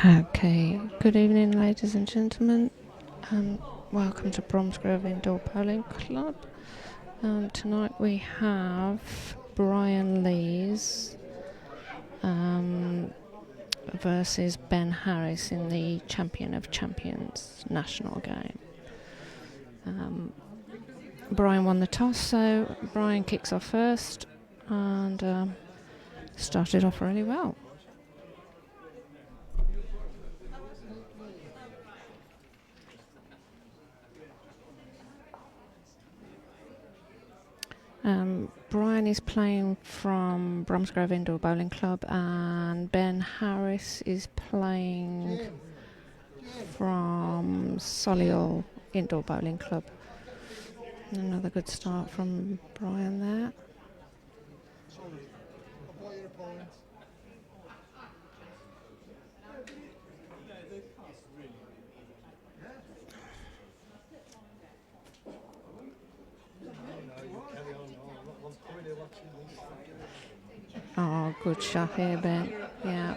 Okay, good evening, ladies and gentlemen. Welcome to Bromsgrove Indoor Bowling Club. Tonight we have Brian Lees versus Ben Harris in the Champion of Champions national game. Brian won the toss, so Brian kicks off first and started off really well. Brian is playing from Bromsgrove Indoor Bowling Club and Ben Harris is playing from Solihull Indoor Bowling Club. Another good start from Brian there. Oh, good shot here, Ben. Yeah.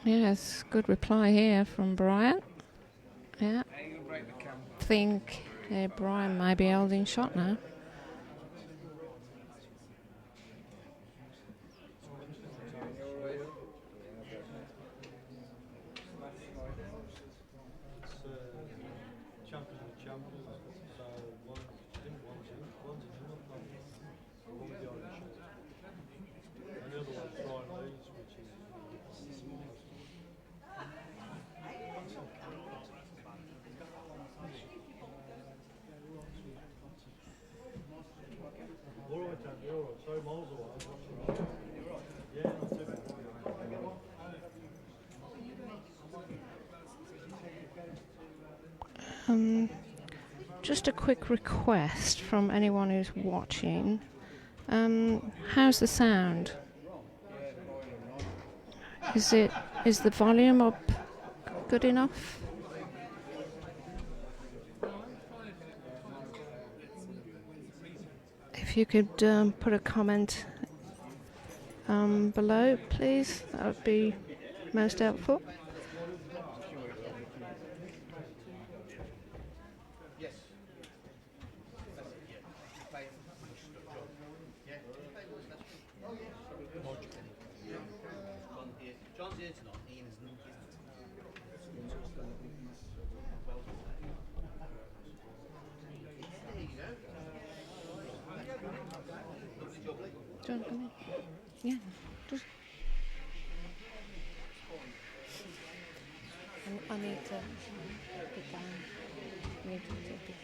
Yes, good reply here from Brian. Yeah. I think Brian may be holding shot now. Just a quick request from anyone who's watching. How's the sound? Is the volume up good enough? If you could put a comment below, please, that would be most helpful. John, come in. Yeah, just. I need to get down. I need to take it.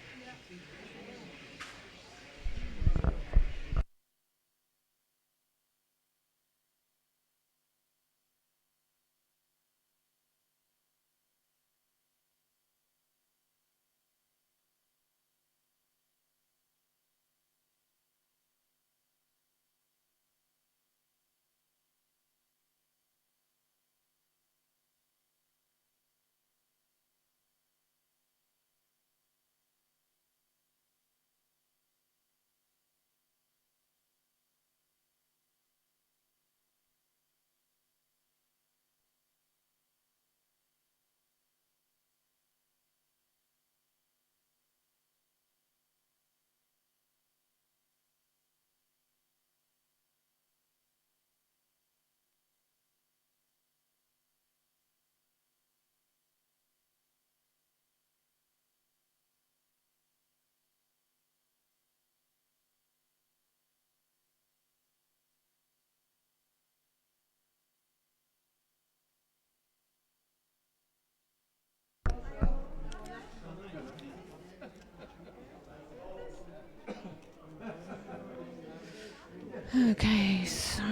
Okay, so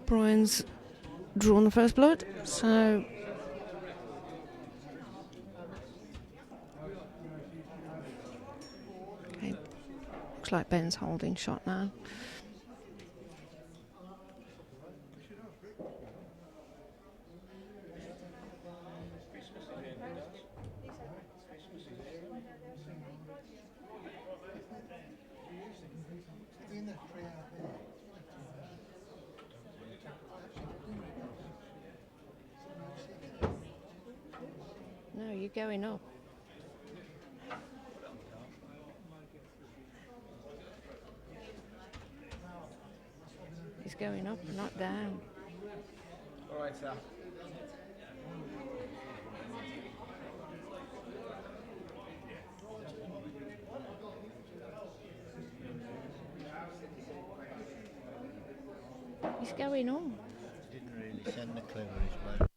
Brian's drawn the first blood, so looks like Ben's holding shot now. No, you're going up. He's going up, not down. All right, sir. He's going up. Didn't really send the cleverest bloke.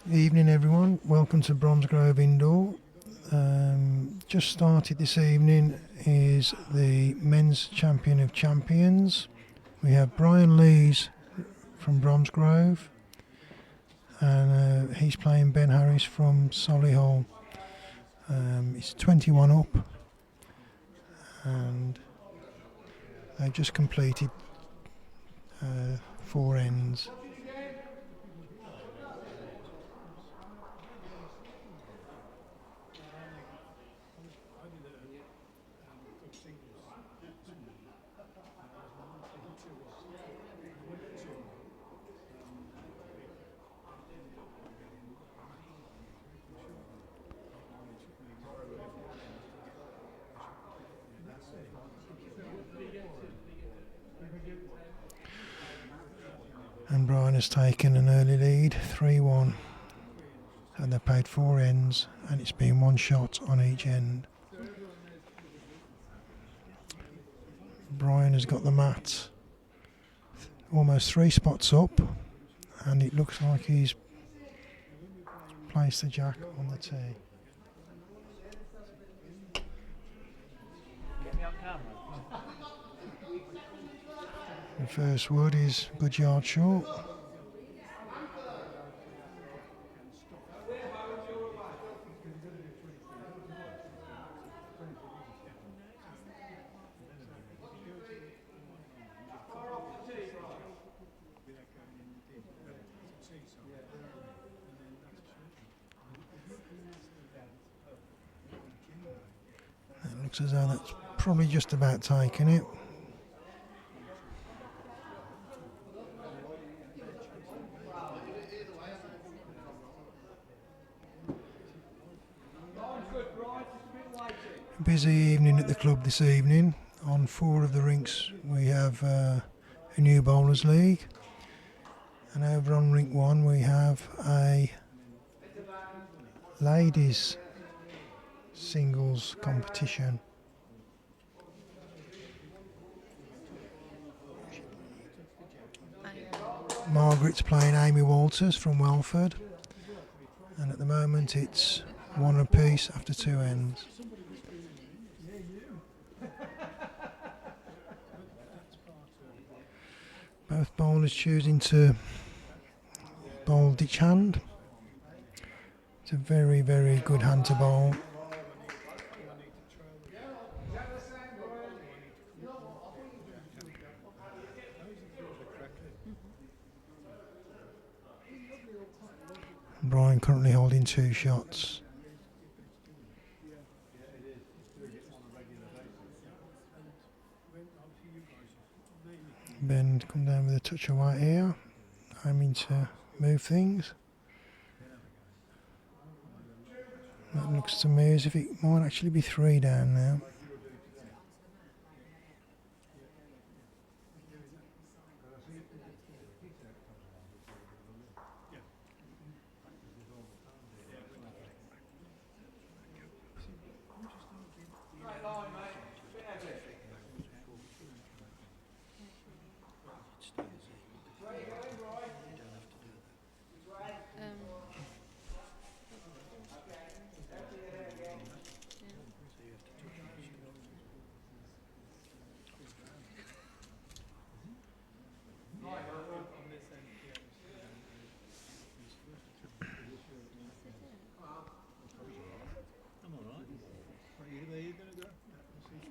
Evening everyone, welcome to Bromsgrove Indoor. Just started this evening is the Men's Champion of Champions. We have Brian Lees from Bromsgrove and he's playing Ben Harris from Solihull. It's 21 up and they've just completed 4 ends. And Brian has taken an early lead, 3-1, and they've played 4 ends and it's been 1 shot on each end. Brian has got the mat almost 3 spots up and it looks like he's placed the jack on the tee. The first wood is a good yard short. It looks as though that's probably just about taken it. Busy evening at the club this evening. On 4 of the rinks we have a new bowlers league, and over on rink 1 we have a ladies singles competition. Margaret's playing Amy Walters from Welford, and at the moment it's 1 apiece after 2 ends. Both bowlers choosing to bowl ditch hand. It's a very, very good hand to bowl. Brian currently holding 2 shots. Ben come down with a touch of white here, aiming to move things. That looks to me as if it might actually be 3 down now.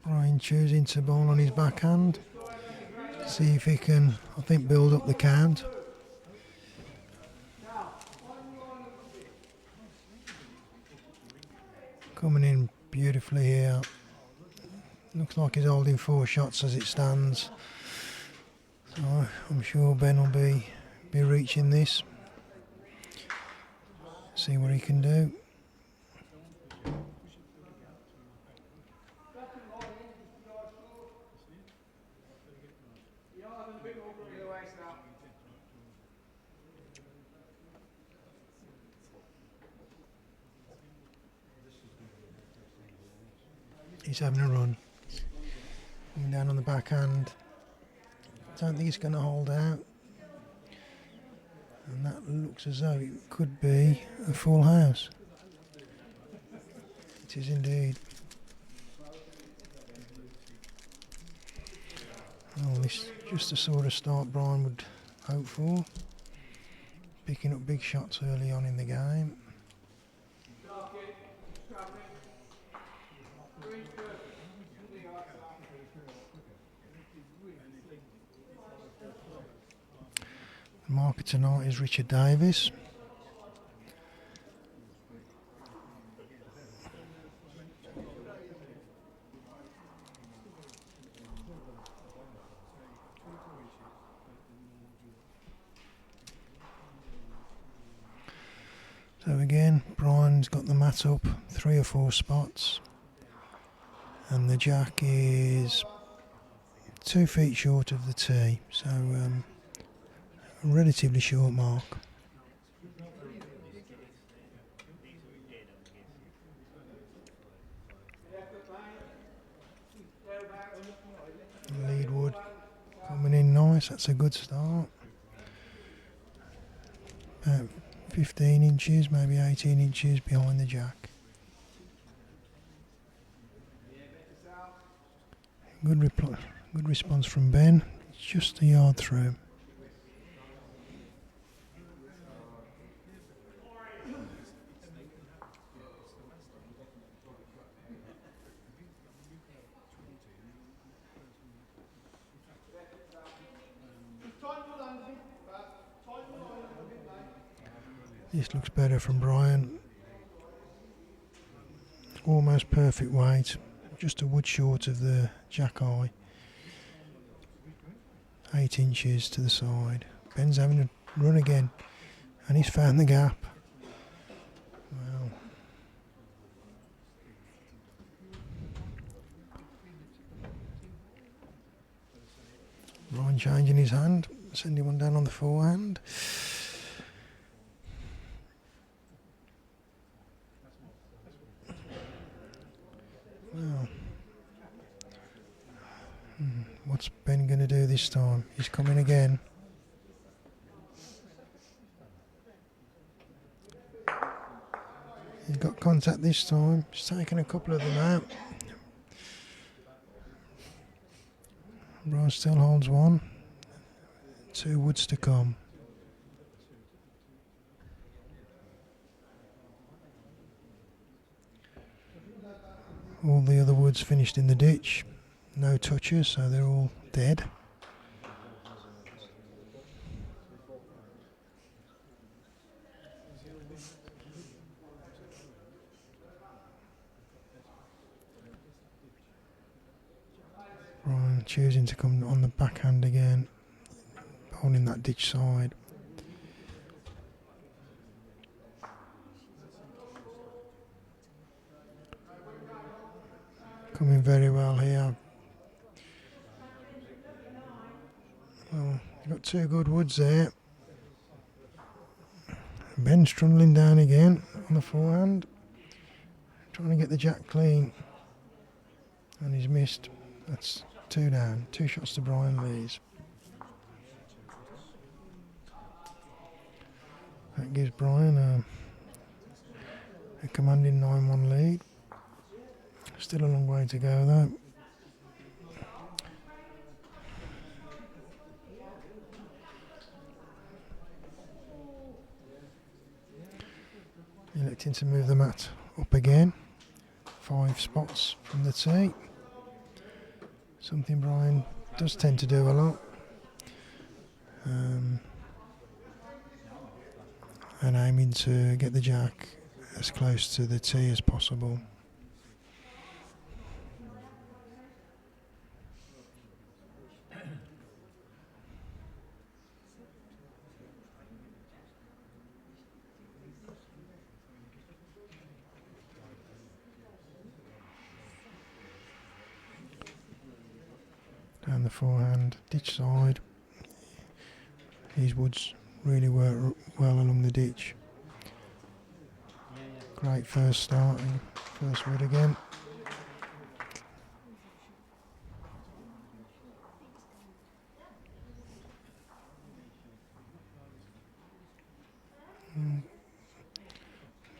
Brian choosing to bowl on his backhand. See if he can, I think, build up the count. Coming in beautifully here. Looks like he's holding 4 shots as it stands. So I'm sure Ben will be reaching this. See what he can do. He's having a run. Coming down on the backhand. Don't think he's going to hold out. And that looks as though it could be a full house. It is indeed. Oh, this is just the sort of start Brian would hope for. Picking up big shots early on in the game. The marker tonight is Richard Davis. So again, Brian's got the mat up 3 or 4 spots, and the jack is 2 feet short of the tee, so a relatively short mark. Lead wood coming in nice, that's a good start. About 15 inches, maybe 18 inches behind the jack. Good response from Ben, just a yard through. This looks better from Brian. Almost perfect weight, just a wood short of the jack eye. 8 inches to the side. Ben's having a run again, and he's found the gap. Well, Brian changing his hand, sending one down on the forehand. Well, what's Ben going to do this time? He's coming again. He's got contact this time. He's taken a couple of them out. Brian still holds one. 2 woods to come. All the other woods finished in the ditch. No touches, so they're all dead. Brian choosing to come on the backhand again, holding that ditch side. Coming very well here. Well, you've got 2 good woods there. Ben trundling down again on the forehand, trying to get the jack clean, and he's missed. That's 2 down, 2 shots to Brian Lees. That gives Brian a commanding 9-1 lead. Still a long way to go though. Electing to move the mat up again. 5 spots from the tee. Something Brian does tend to do a lot. And aiming to get the jack as close to the tee as possible. Down the forehand, ditch side. These woods really work well along the ditch. Great first starting, first wood again.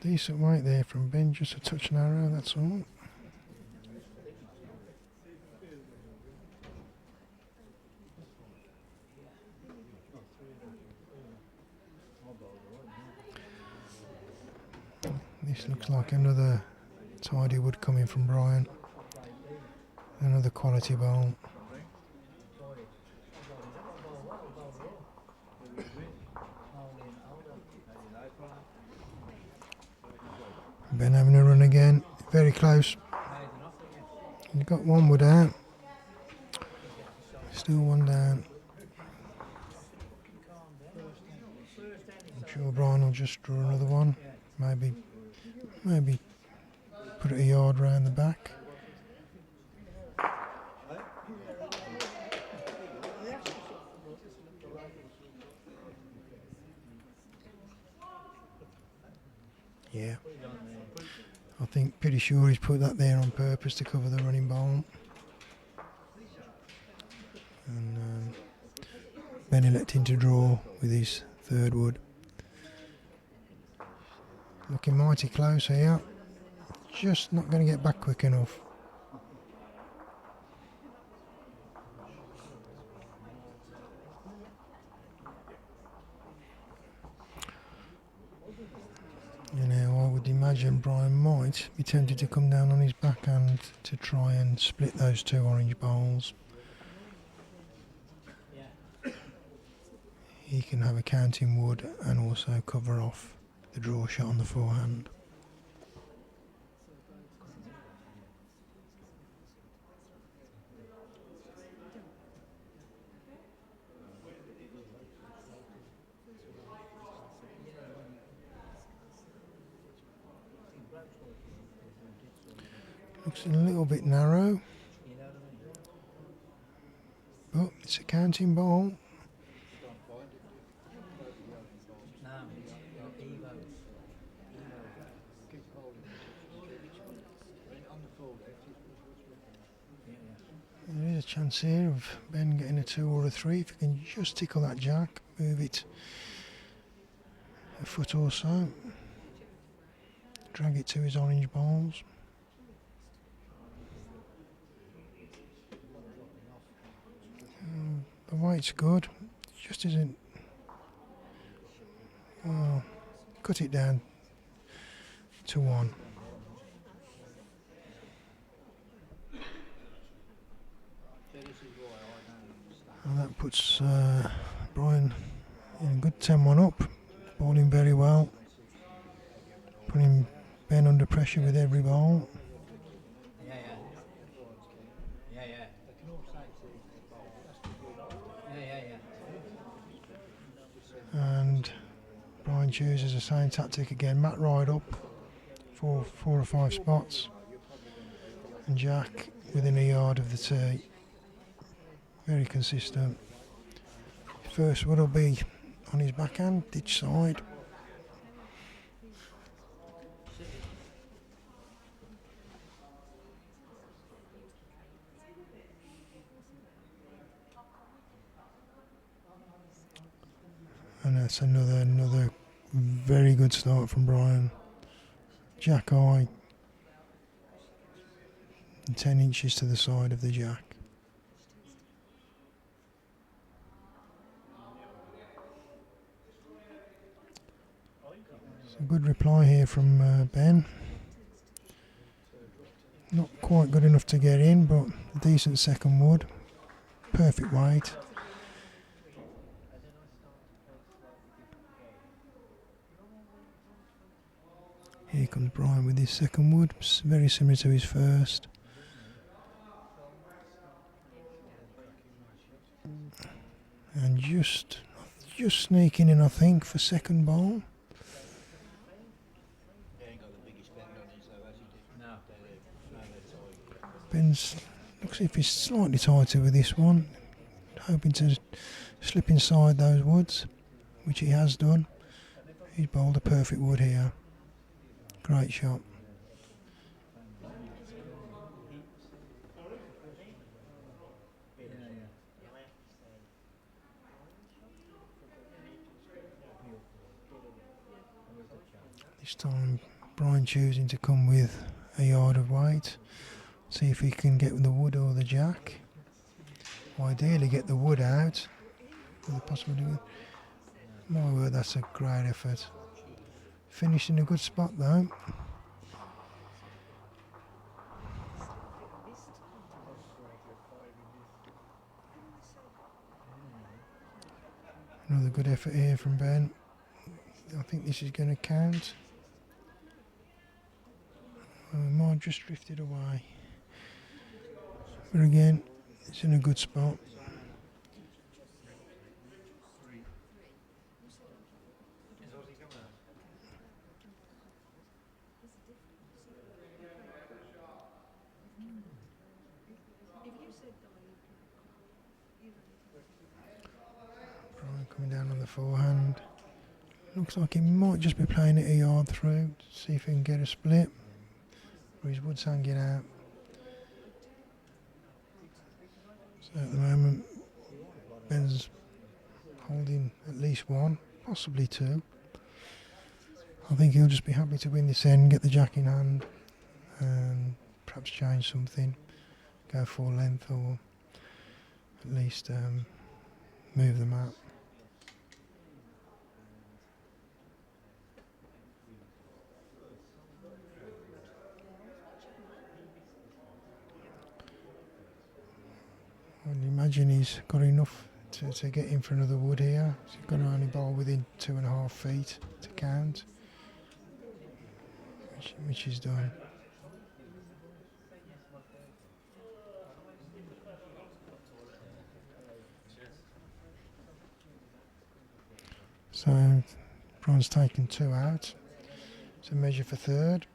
Decent weight there from Ben, just a touch narrow, that's all. This looks like another tidy wood coming from Brian. Another quality bowl. Ben having a run again, very close. You've got one wood out. Still one down. I'm sure Brian will just draw another one. Maybe put it a yard round the back. Yeah. I think pretty sure he's put that there on purpose to cover the running bowl. And Ben electing to draw with his third wood. Looking mighty close here. Just not going to get back quick enough. You know, I would imagine Brian might be tempted to come down on his backhand to try and split those two orange bowls. He can have a counting wood and also cover off the draw shot on the forehand. Looks a little bit narrow, but it's a counting bowl. There is a chance here of Ben getting a 2 or a 3 if he can just tickle that jack, move it a foot or so, drag it to his orange bowls. The weight's good, just isn't. Well, cut it down to 1. And that puts Brian in a good 10-1 up, bowling very well, putting Ben under pressure with every bowl. And Brian chooses the same tactic again, mat right up for 4 or 5 spots, and Jack within a yard of the tee. Very consistent. First wood will be on his backhand, ditch side. And that's another very good start from Brian. Jack eye, and 10 inches to the side of the jack. So good reply here from Ben. Not quite good enough to get in, but a decent second wood. Perfect weight. Here comes Brian with his second wood, very similar to his first. And just sneaking in, I think, for second bowl. Ben's looks as if he's slightly tighter with this one, hoping to slip inside those woods, which he has done. He's bowled a perfect wood here. Great shot. This time Brian choosing to come with a yard of weight. See if he can get the wood or the jack. Ideally get the wood out. With the possibility. My word, that's a great effort. Finished in a good spot though. Another good effort here from Ben. I think this is going to count. Mine just drifted away. But again, it's in a good spot. Brian coming down on the forehand. Looks like he might just be playing it a yard through. See if he can get a split. Or his wood's hanging out. So at the moment, Ben's holding at least one, possibly two. I think he'll just be happy to win this end, get the jack in hand, and perhaps change something, go full length, or at least move the map. I imagine he's got enough to get in for another wood here. He's going to only bowl within 2.5 feet to count, which he's done. So Brian's taken 2 out to measure for third.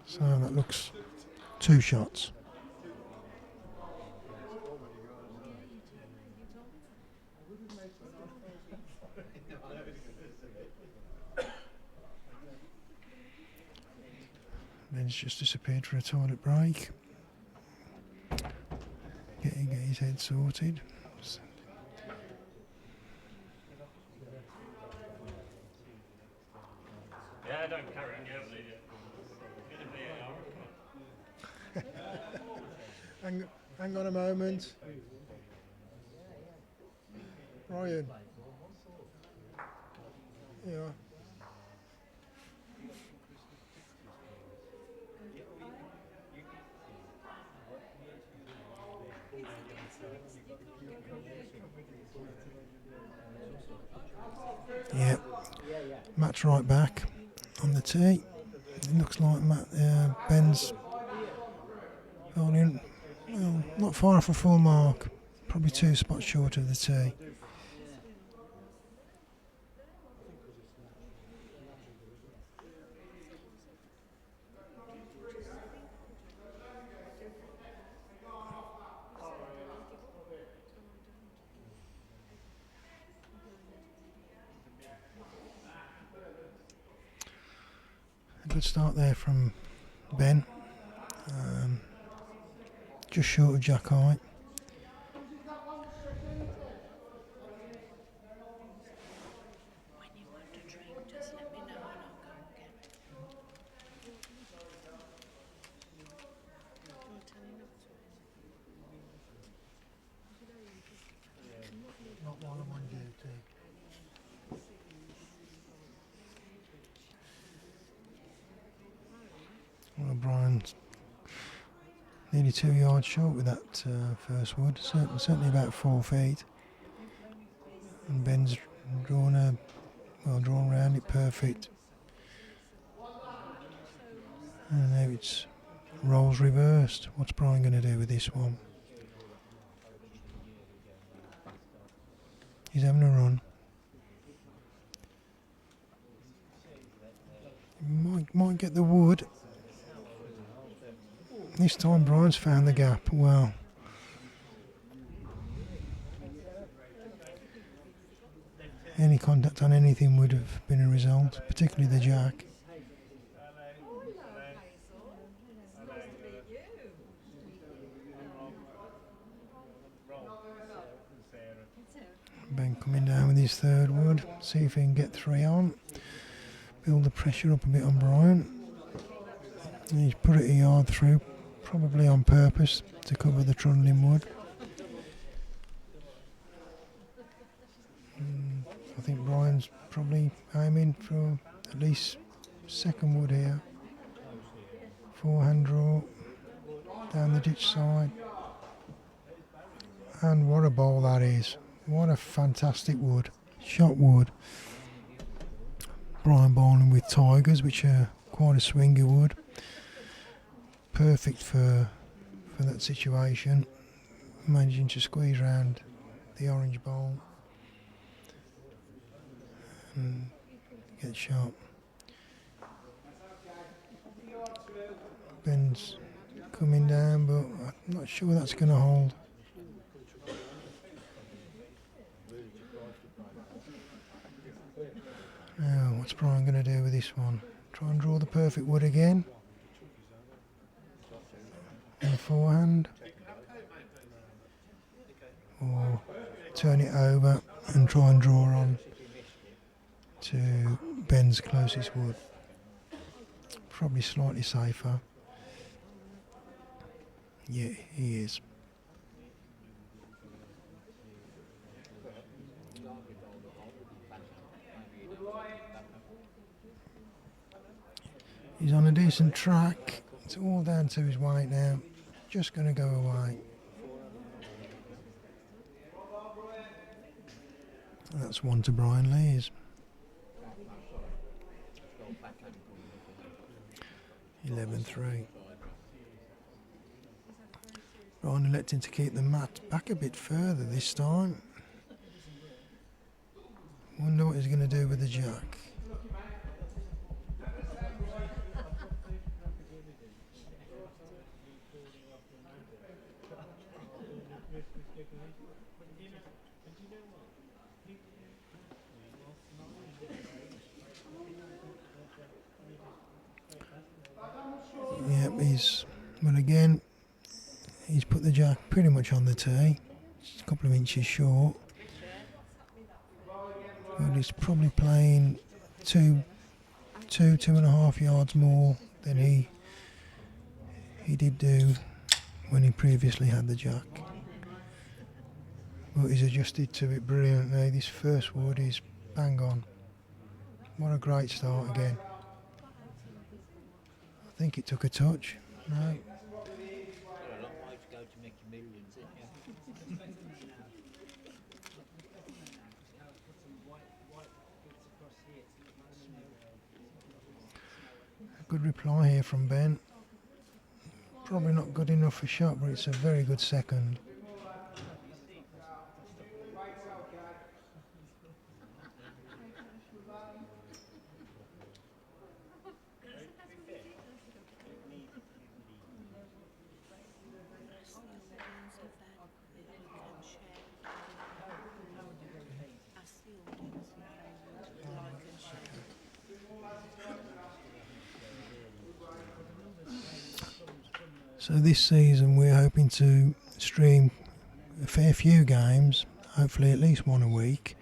So that looks 2 shots. Then he's just disappeared for a toilet break. Get his head sorted. Yeah, don't carry on, yeah, please. Hang on a moment. Ryan. Yeah. Yeah. Matt's right back on the tee. It looks like Ben's holding, well, not far off a full mark, probably 2 spots short of the tee. A good start there from Ben. Just short of jack high. When you want to drink, just let me know and I'll go and get it. Not while I'm on duty. Well, Brian's nearly 2 yards short with that first wood, certainly about 4 feet. And Ben's drawn around it perfect. And now it's roles reversed. What's Brian going to do with this one? He's having a run. Can't get the wood. This time Brian's found the gap. Well, any contact on anything would have been a result, particularly the jack. Ben coming down with his third wood, see if he can get 3 on, build the pressure up a bit on Brian. And he's put it a yard through, probably on purpose to cover the trundling wood. I think Brian's probably aiming for at least second wood here. Forehand draw down the ditch side. And what a bowl that is. What a fantastic wood. Shot wood. Brian bowling with tigers, which are quite a swingy wood. Perfect for that situation. Managing to squeeze round the orange bowl and get shot. Ben's coming down, but I'm not sure that's going to hold. Now, what's Brian going to do with this one? Try and draw the perfect wood again. In the forehand. Or turn it over and try and draw on to Ben's closest wood. Probably slightly safer. Yeah, he is. He's on a decent track. It's all down to his weight now. Just going to go away. That's one to Brian Lees. 11-3. Brian electing to keep the mat back a bit further this time. Wonder what he's going to do with the jack. Yep, he's put the jack pretty much on the tee. Just a couple of inches short. But he's probably playing two and a half yards more than he did do when he previously had the jack. But he's adjusted to it brilliantly. This first wood is bang on. What a great start again. I think it took a touch. No. Got a long way to go to make your millions, isn't you? Good reply here from Ben. Probably not good enough for shot, but it's a very good second. So this season we're hoping to stream a fair few games, hopefully at least one a week,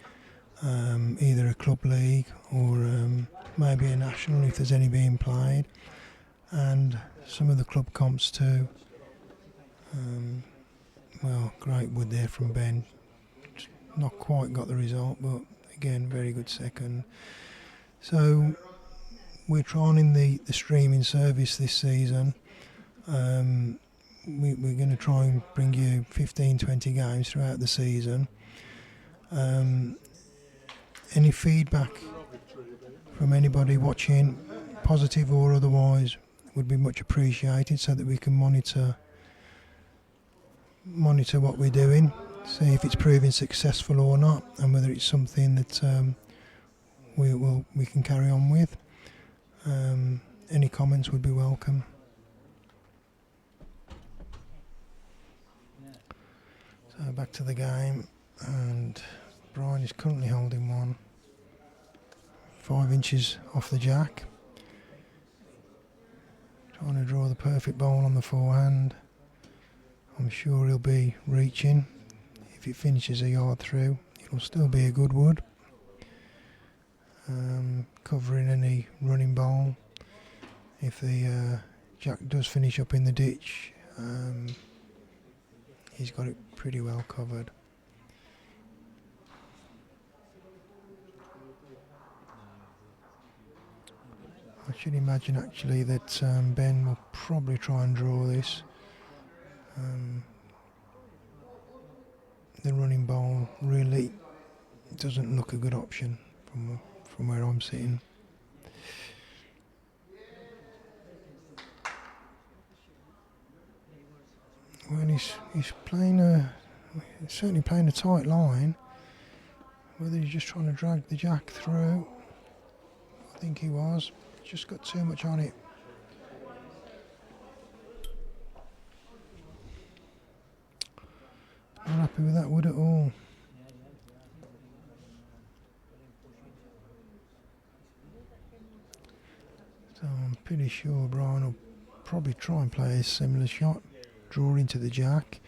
either a club league or maybe a national if there's any being played, and some of the club comps too. Well, great wood there from Ben. Just not quite got the result, but again, very good second. So we're trying the streaming service this season. We're going to try and bring you 15-20 games throughout the season. Any feedback from anybody watching, positive or otherwise, would be much appreciated so that we can monitor what we're doing, see if it's proving successful or not, and whether it's something that we can carry on with. any comments would be welcome. So back to the game, and Brian is currently holding one 5 inches off the jack, trying to draw the perfect bowl on the forehand. I'm sure he'll be reaching. If it finishes a yard through, it'll still be a good wood, covering any running bowl. If the jack does finish up in the ditch, he's got it pretty well covered. I should imagine actually that Ben will probably try and draw this. The running bowl really doesn't look a good option from where I'm sitting. Well, he's certainly playing a tight line. Whether he's just trying to drag the jack through, I think he was. Just got too much on it. Not happy with that wood at all. So I'm pretty sure Brian will probably try and play a similar shot, draw into the jack,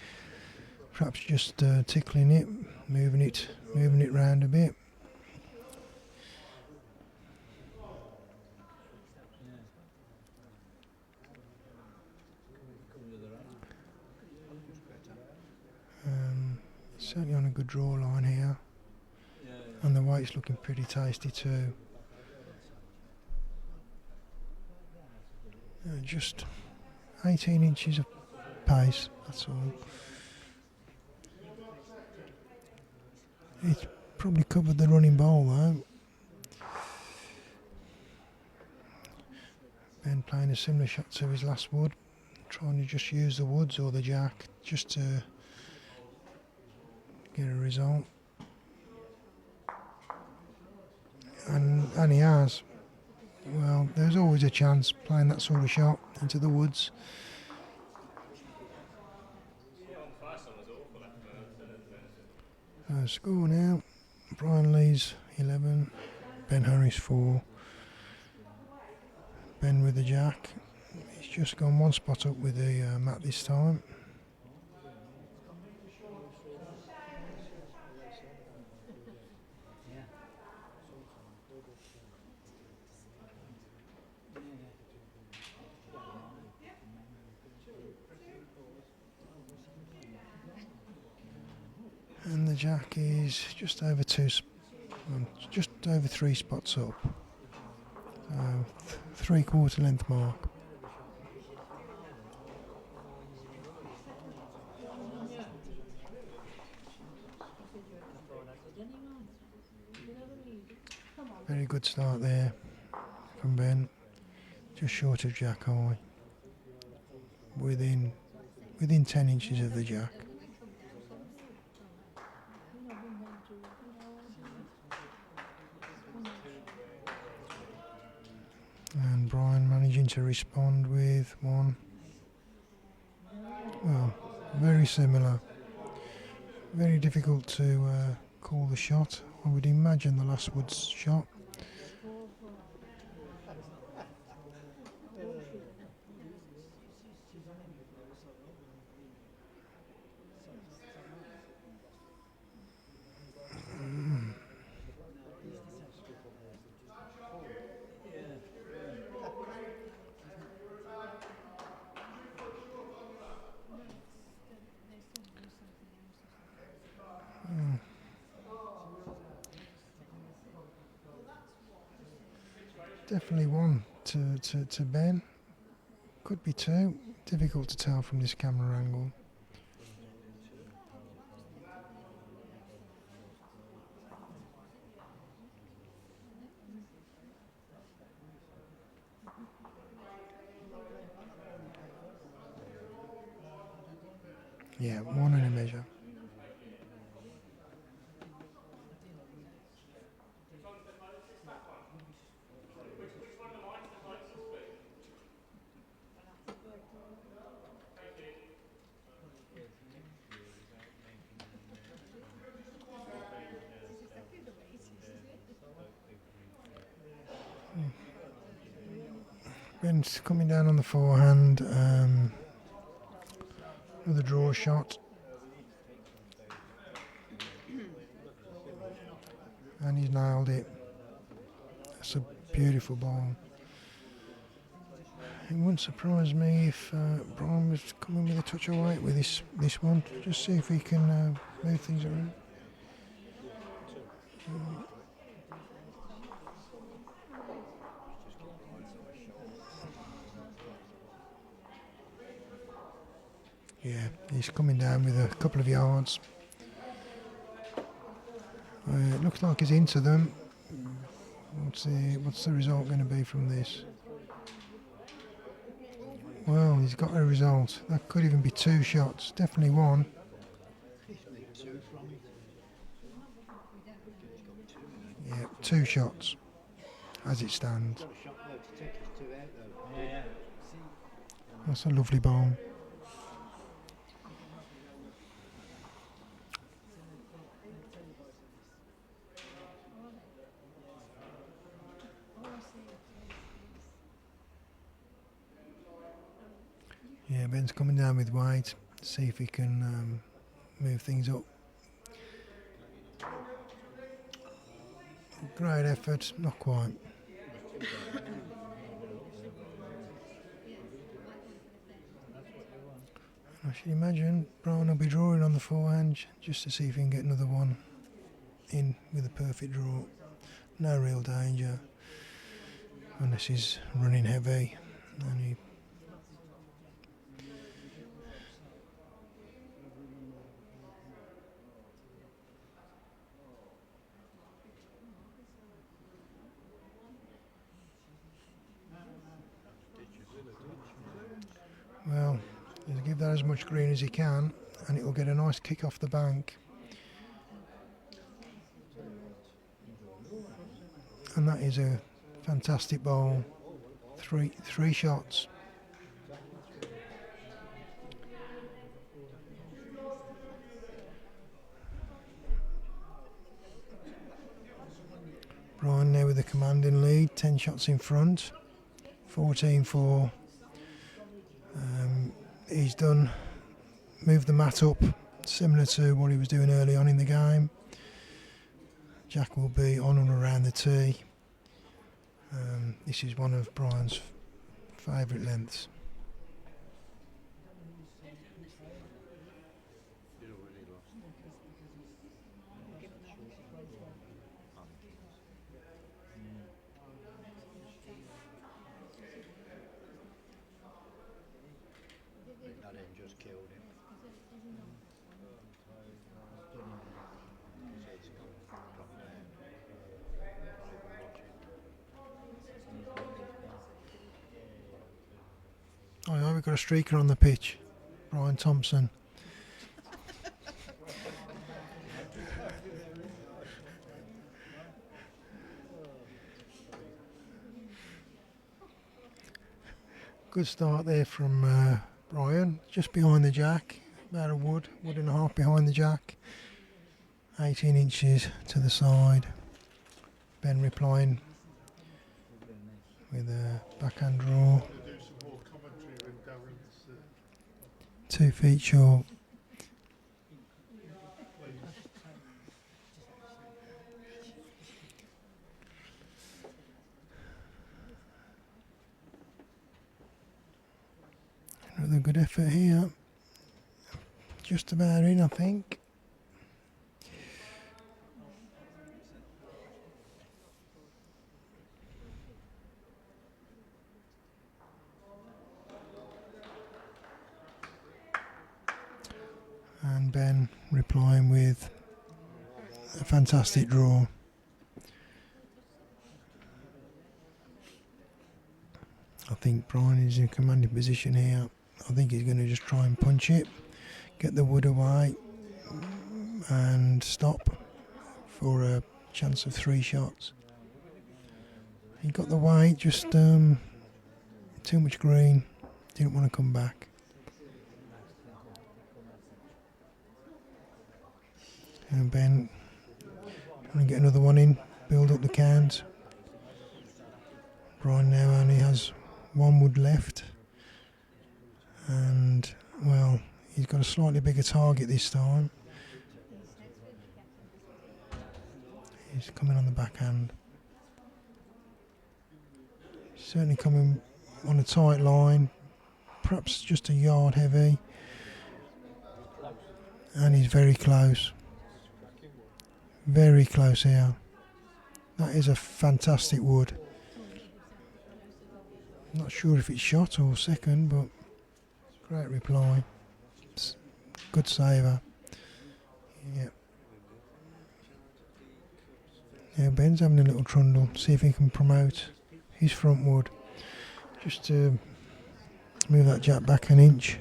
perhaps just tickling it, moving it round a bit. Certainly on a good draw line here, and the weight's looking pretty tasty too. Just 18 inches of pace, that's all. It's probably covered the running bowl though. Ben playing a similar shot to his last wood, trying to just use the woods or the jack just to get a result, and he has. Well, there's always a chance playing that sort of shot into the woods. Score now: Brian Lees 11, Ben Harris 4. Ben with the jack. He's just gone one spot up with the mat this time. And the jack is just over just over 3 spots up. So 3/4 length mark. Very good start there from Ben. Just short of jack high. Within 10 inches of the jack. And Brian managing to respond with one. Well, very similar. Very difficult to call the shot. I would imagine the last wood's shot. Definitely one to Ben. Could be two. Difficult to tell from this camera angle. Yeah, one and a measure. Ben's coming down on the forehand. Another draw shot. And he's nailed it. That's a beautiful ball. It wouldn't surprise me if Brian was coming with a touch of weight with this one. Just see if he can move things around. Yeah, he's coming down with a couple of yards. It looks like he's into them. What's the result going to be from this? Well, he's got a result. That could even be 2 shots. Definitely one. Yeah, 2 shots as it stands. That's a lovely ball. Yeah, Ben's coming down with weight. See if he can move things up. Great effort, not quite. I should imagine Brian will be drawing on the forehand just to see if he can get another one in with a perfect draw. No real danger unless he's running heavy and he well, he'll give that as much green as he can and it will get a nice kick off the bank. And that is a fantastic ball. Three shots. Brian now with a commanding lead, 10 shots in front, 14-4. He's moved the mat up, similar to what he was doing early on in the game. Jack will be on and around the tee. This is one of Brian's favourite lengths. That end just killed him. His head's gone, dropped down. Oh yeah, we've got a streaker on the pitch. Brian Thompson. Good start there from Brian, just behind the jack, about a wood and a half behind the jack, 18 inches to the side. Ben replying with a backhand draw, 2 feet short. Another good effort here. Just about in, I think. And Ben replying with a fantastic draw. I think Brian is in a commanding position here. I think he's going to just try and punch it, get the wood away and stop for a chance of 3 shots. He got the weight, just too much green, didn't want to come back. And Ben trying to get another one in, build up the count. Brian now only has 1 wood left, and well, he's got a slightly bigger target this time. He's coming on the backhand. Certainly coming on a tight line, perhaps just a yard heavy, and he's very close. Very close here. That is a fantastic wood. Not sure if it's shot or second, but great reply. Good saver. Yeah. Yeah, Ben's having a little trundle. See if he can promote his front wood. Just to move that jack back an inch.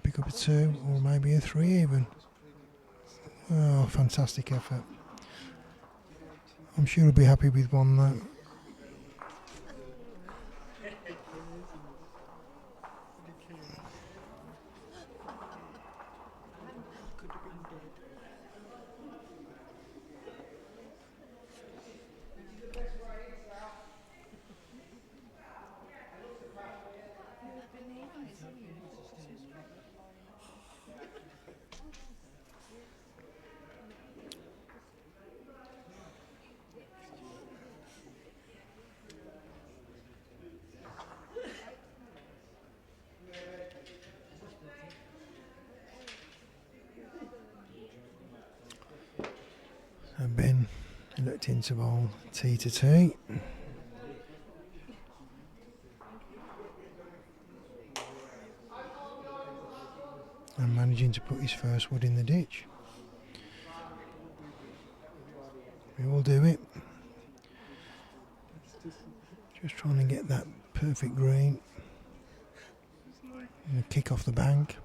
Pick up a 2 or maybe a 3 even. Oh, fantastic effort. I'm sure he'll be happy with 1 though. And Ben looked into bowl T to T. And managing to put his first wood in the ditch. We all do it. Just trying to get that perfect green. And a kick off the bank.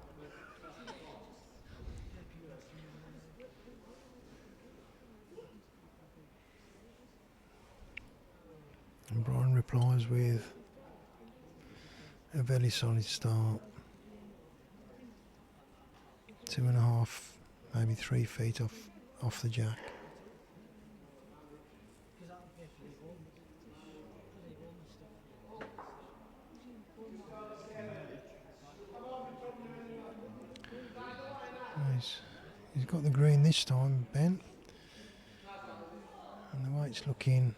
And Brian replies with a very solid start. 2.5, maybe 3 feet off the jack. He's got the green this time, Ben. And the way it's looking,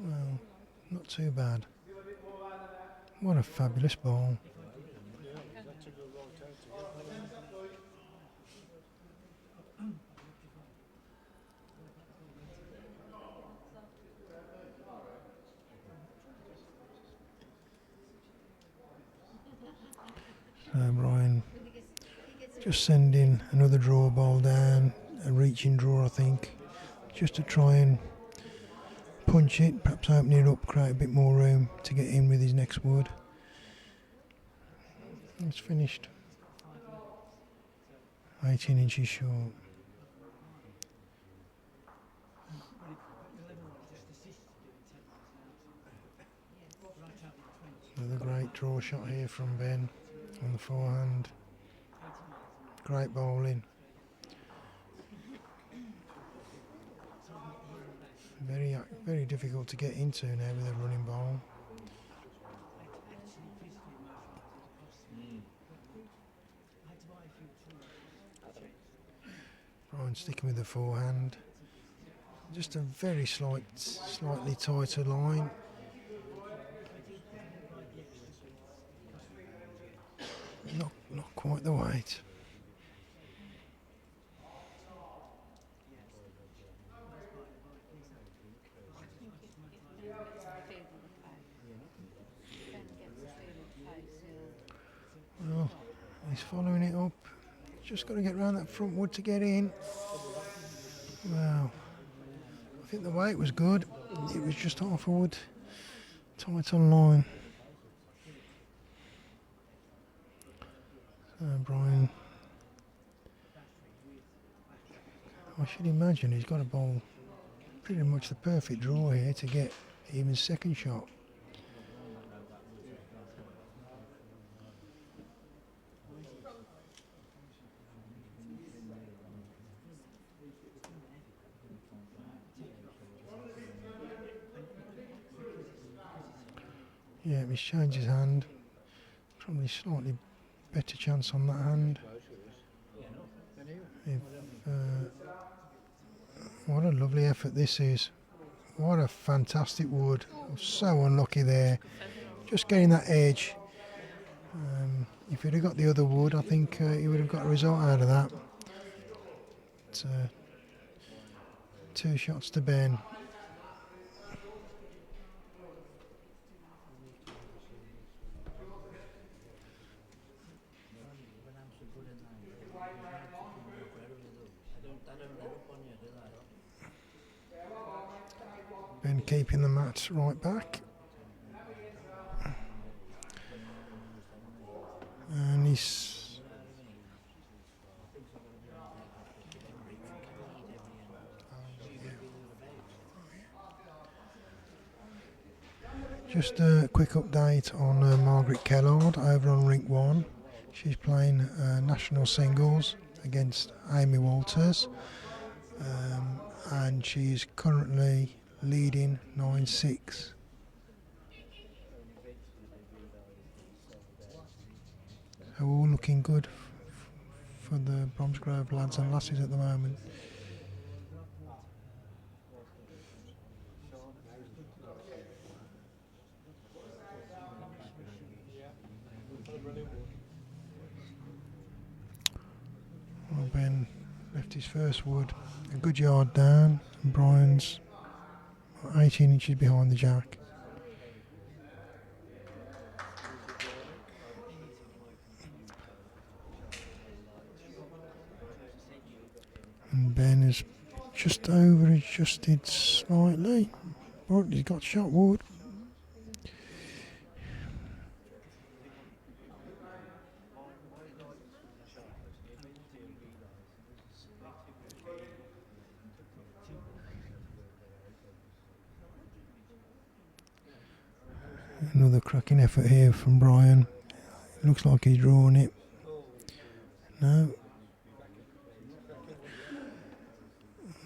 well, not too bad. What a fabulous ball. Brian just sending another draw ball down, a reaching draw I think, just to try and punch it, perhaps open it up, create a bit more room to get in with his next wood. It's finished 18 inches short. Another great draw shot here from Ben on the forehand. Great bowling. Very difficult to get into now with a running ball. Brian sticking with the forehand. Just a very slightly tighter line. Not quite the weight. Well, he's following it up. Just got to get around that front wood to get in. Wow. I think the weight was good. It was just half a wood. Tight on line. Brian, I should imagine he's got a bowl pretty much the perfect draw here to get even second shot. Yeah, he's changed his hand. Probably slightly better chance on that hand. If, what a lovely effort this is. What a fantastic wood. So unlucky there. Just getting that edge. If he'd have got the other wood, I think he would have got a result out of that. It's, 2 shots to Ben. Ben keeping the mat right back. And he's just a quick update on Margaret Kellard over on Rink 1. She's playing national singles against Amy Walters, and she's currently leading 9-6. So all looking good for the Bromsgrove lads and lasses at the moment. Well, Ben left his first wood a good yard down, and Brian's 18 inches behind the jack. And Ben is just over adjusted slightly, but he's got shot wood. Another cracking effort here from Brian. Looks like he's drawn it. No.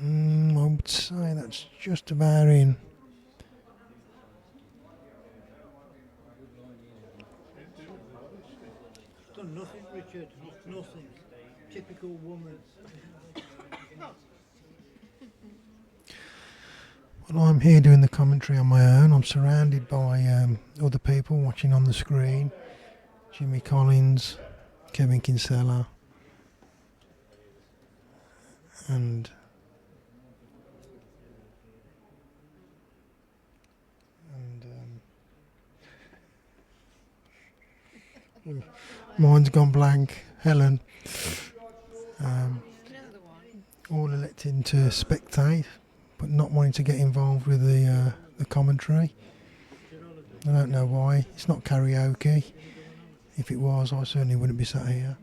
I would say that's just about in. Done nothing, Richard. Nothing. Typical woman. Well, I'm here doing the commentary on my own. I'm surrounded by other people watching on the screen. Jimmy Collins, Kevin Kinsella, and mine's gone blank. Helen. All electing to spectate, but not wanting to get involved with the commentary. I don't know why. It's not karaoke. If it was, I certainly wouldn't be sat here.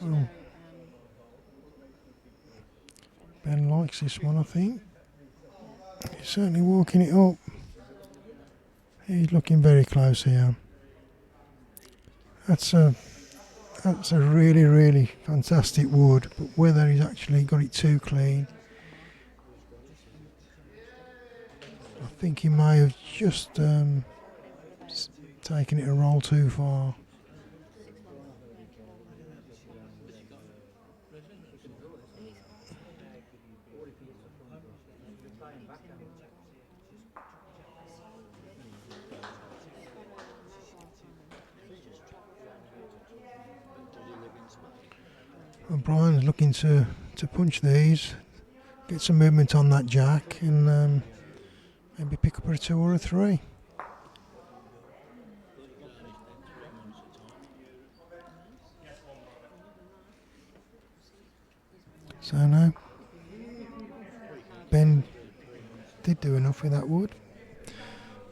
Oh. Ben likes this one, I think. He's certainly walking it up. He's looking very close here. That's a really, really fantastic wood, but whether he's actually got it too clean, I think he may have just taken it a roll too far. Well, Brian's looking to punch these, get some movement on that jack, and maybe pick up a 2 or a 3. So no, Ben did do enough with that wood.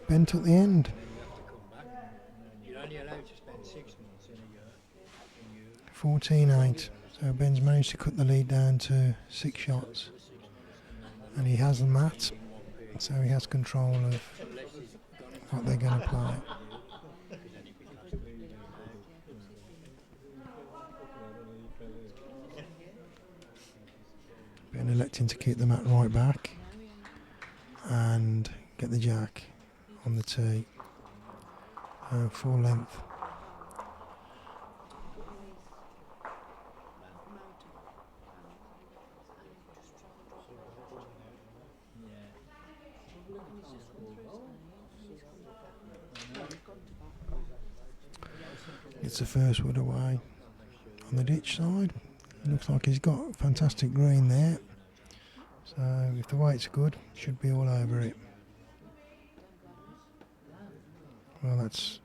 Ben took the end. You're only allowed to spend 6 months in a year. 14-8. So Ben's managed to cut the lead down to 6 shots, and he has the mat, so he has control of what they're going to play. Ben electing to keep the mat right back and get the jack on the tee, full length. It's the first wood away on the ditch side. Looks like he's got fantastic green there. So if the weight's good, should be all over it. Well, that's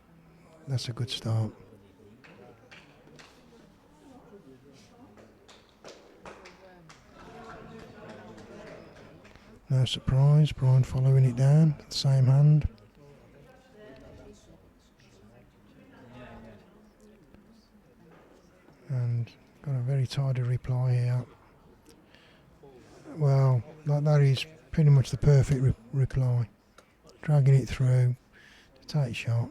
a good start. No surprise, Brian following it down, the same hand. And got a very tidy reply here. Well, that is pretty much the perfect reply. Dragging it through to take shot.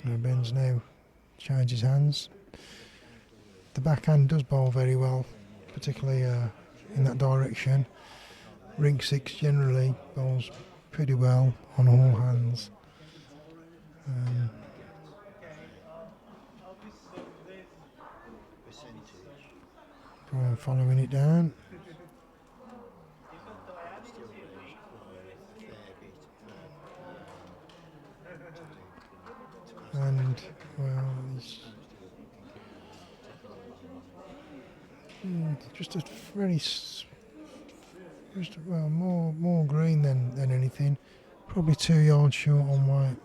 Ben's now changed his hands. The backhand does bowl very well, particularly in that direction. Ring 6 generally bowls pretty well on all hands. Brian following it down. And, well, he's just a very, more green than anything. Probably 2 yards short on weight.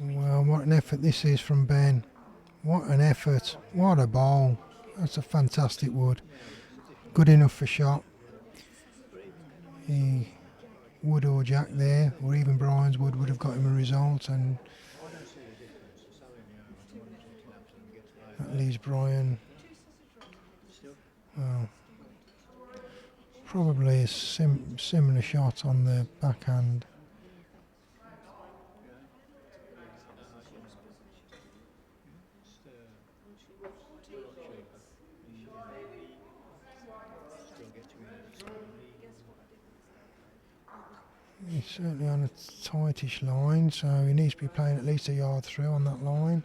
Well, what an effort this is from Ben. What an effort. What a bowl. That's a fantastic wood. Good enough for shot. He wood or jack there, or even Brian's wood would have got him a result, and that leaves Brian, well, probably a similar shot on the backhand. He's certainly on a tightish line, so he needs to be playing at least a yard through on that line.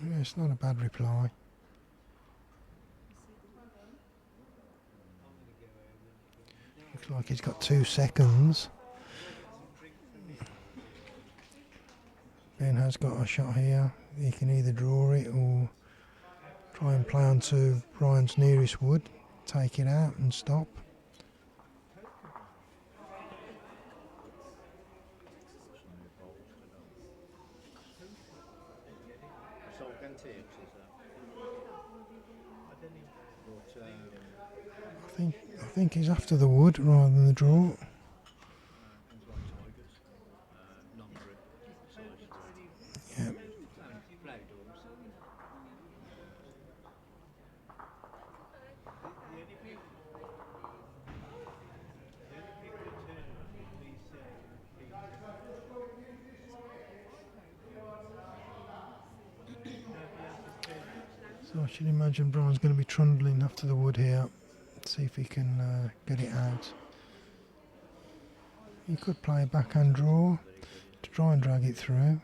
Yeah, it's not a bad reply. Looks like he's got 2 seconds. Ben has got a shot here. He can either draw it or try and play onto Brian's nearest wood, take it out and stop. I think he's after the wood rather than the draw. Yeah. So I should imagine Brian's going to be trundling after the wood here. See if he can get it out. He could play a backhand draw to try and drag it through.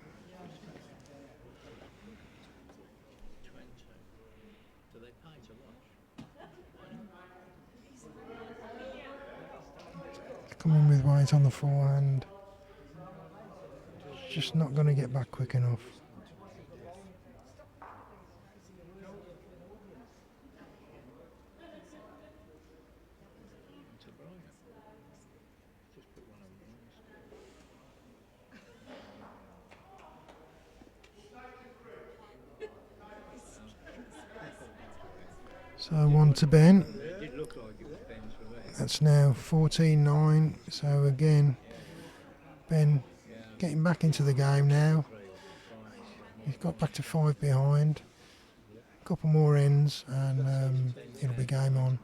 Coming with weight on the forehand. Just not going to get back quick enough. So 1 to Ben. It did look like it was Ben's for me. That's now 14-9. So again, Ben getting back into the game now. He's got back to 5 behind. A couple more ends and it'll be game on.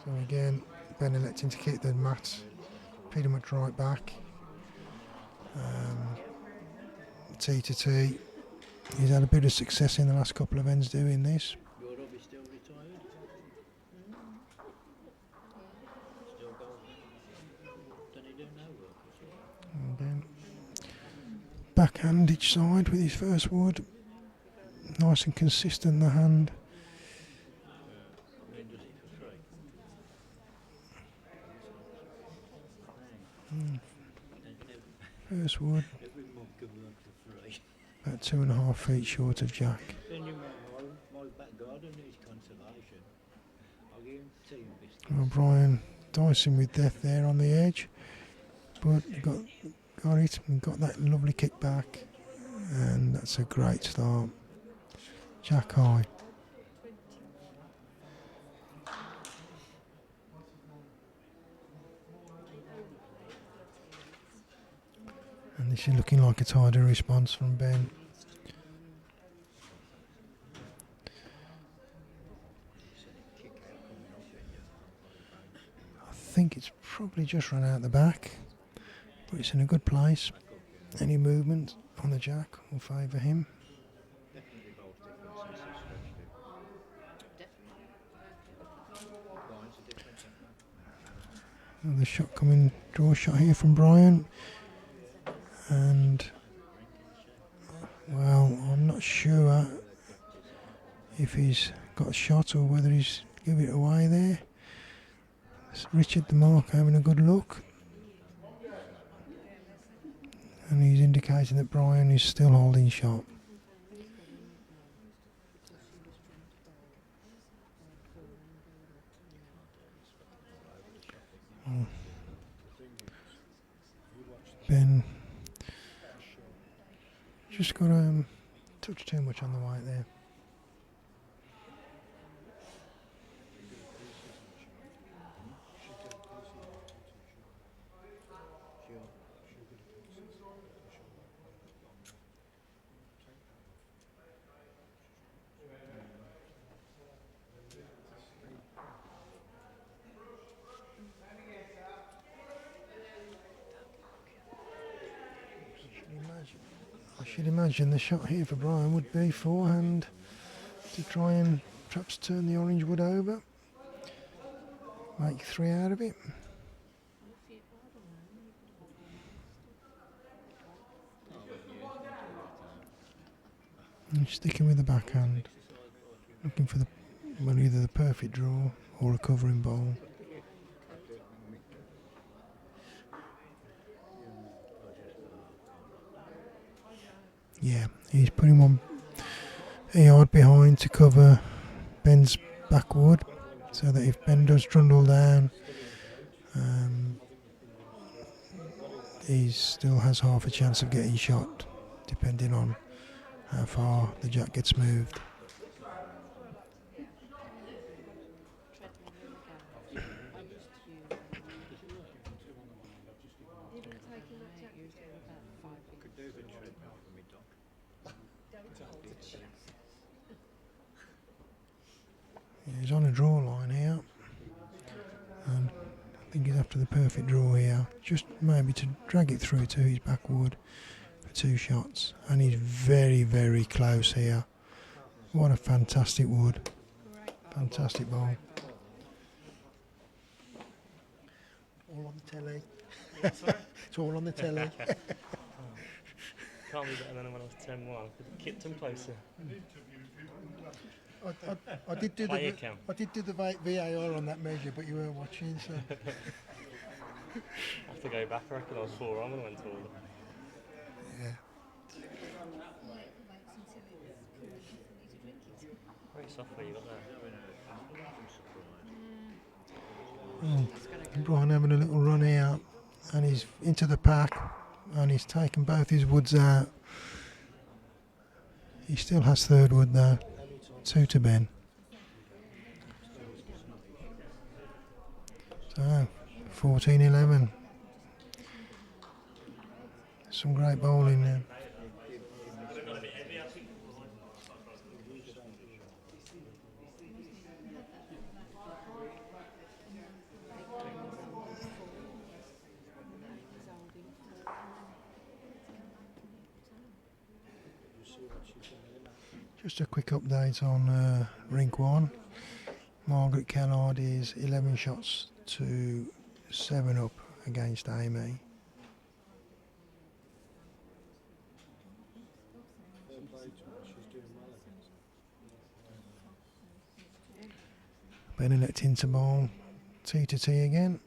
So again, Ben electing to keep the mat pretty much right back. T to T. He's had a bit of success in the last couple of ends doing this. Your Robbie still retired? Still golfing? Don't he do no work as well? And then backhand each side with his first wood. Nice and consistent the hand. I mean, does it for free? First wood, Every month can work for free. about 2.5 feet short of Jack. Then you know, my back garden needs conservation. I'll give him tea and biscuits. Well, Brian dicing with death there on the edge, but he got it and got that lovely kick back, and that's a great start. Jack high. And this is looking like a tidy response from Ben. I think it's probably just run out the back, but it's in a good place. Any movement on the Jack will favour him. Another shot coming, draw shot here from Brian. And, well, I'm not sure if he's got a shot or whether he's give it away there. It's Richard the mark having a good look. And he's indicating that Brian is still holding shot. Ben just got touch too much on the white there. I should imagine the shot here for Brian would be forehand to try and perhaps turn the orange wood over, make 3 out of it. And sticking with the backhand, looking for either the perfect draw or a covering bowl. Yeah, he's putting one a yard behind to cover Ben's backwood, so that if Ben does trundle down, he still has half a chance of getting shot, depending on how far the Jack gets moved. He's on a draw line here, and I think he's after the perfect draw here, just maybe to drag it through to his backwood for 2 shots, and he's very, very close here. What a fantastic wood, fantastic ball. All on the telly. It's all on the telly. Can't be better than when I was 10-1. Kept him closer. I did do Player cam. I did do the VAR on that measure, but you weren't watching, so. I have to go back. I reckon I was 4 on when I went taller. Yeah. Very softly you got there. Oh, Brian having a little run here, and he's into the pack, and he's taken both his woods out. He still has third wood though. 2 to Ben. So 14-11. Some great bowling there. Just a quick update on Rink 1. Margaret Kellard is 11 shots to 7 up against Amy. Bennett into bowl, T to T again.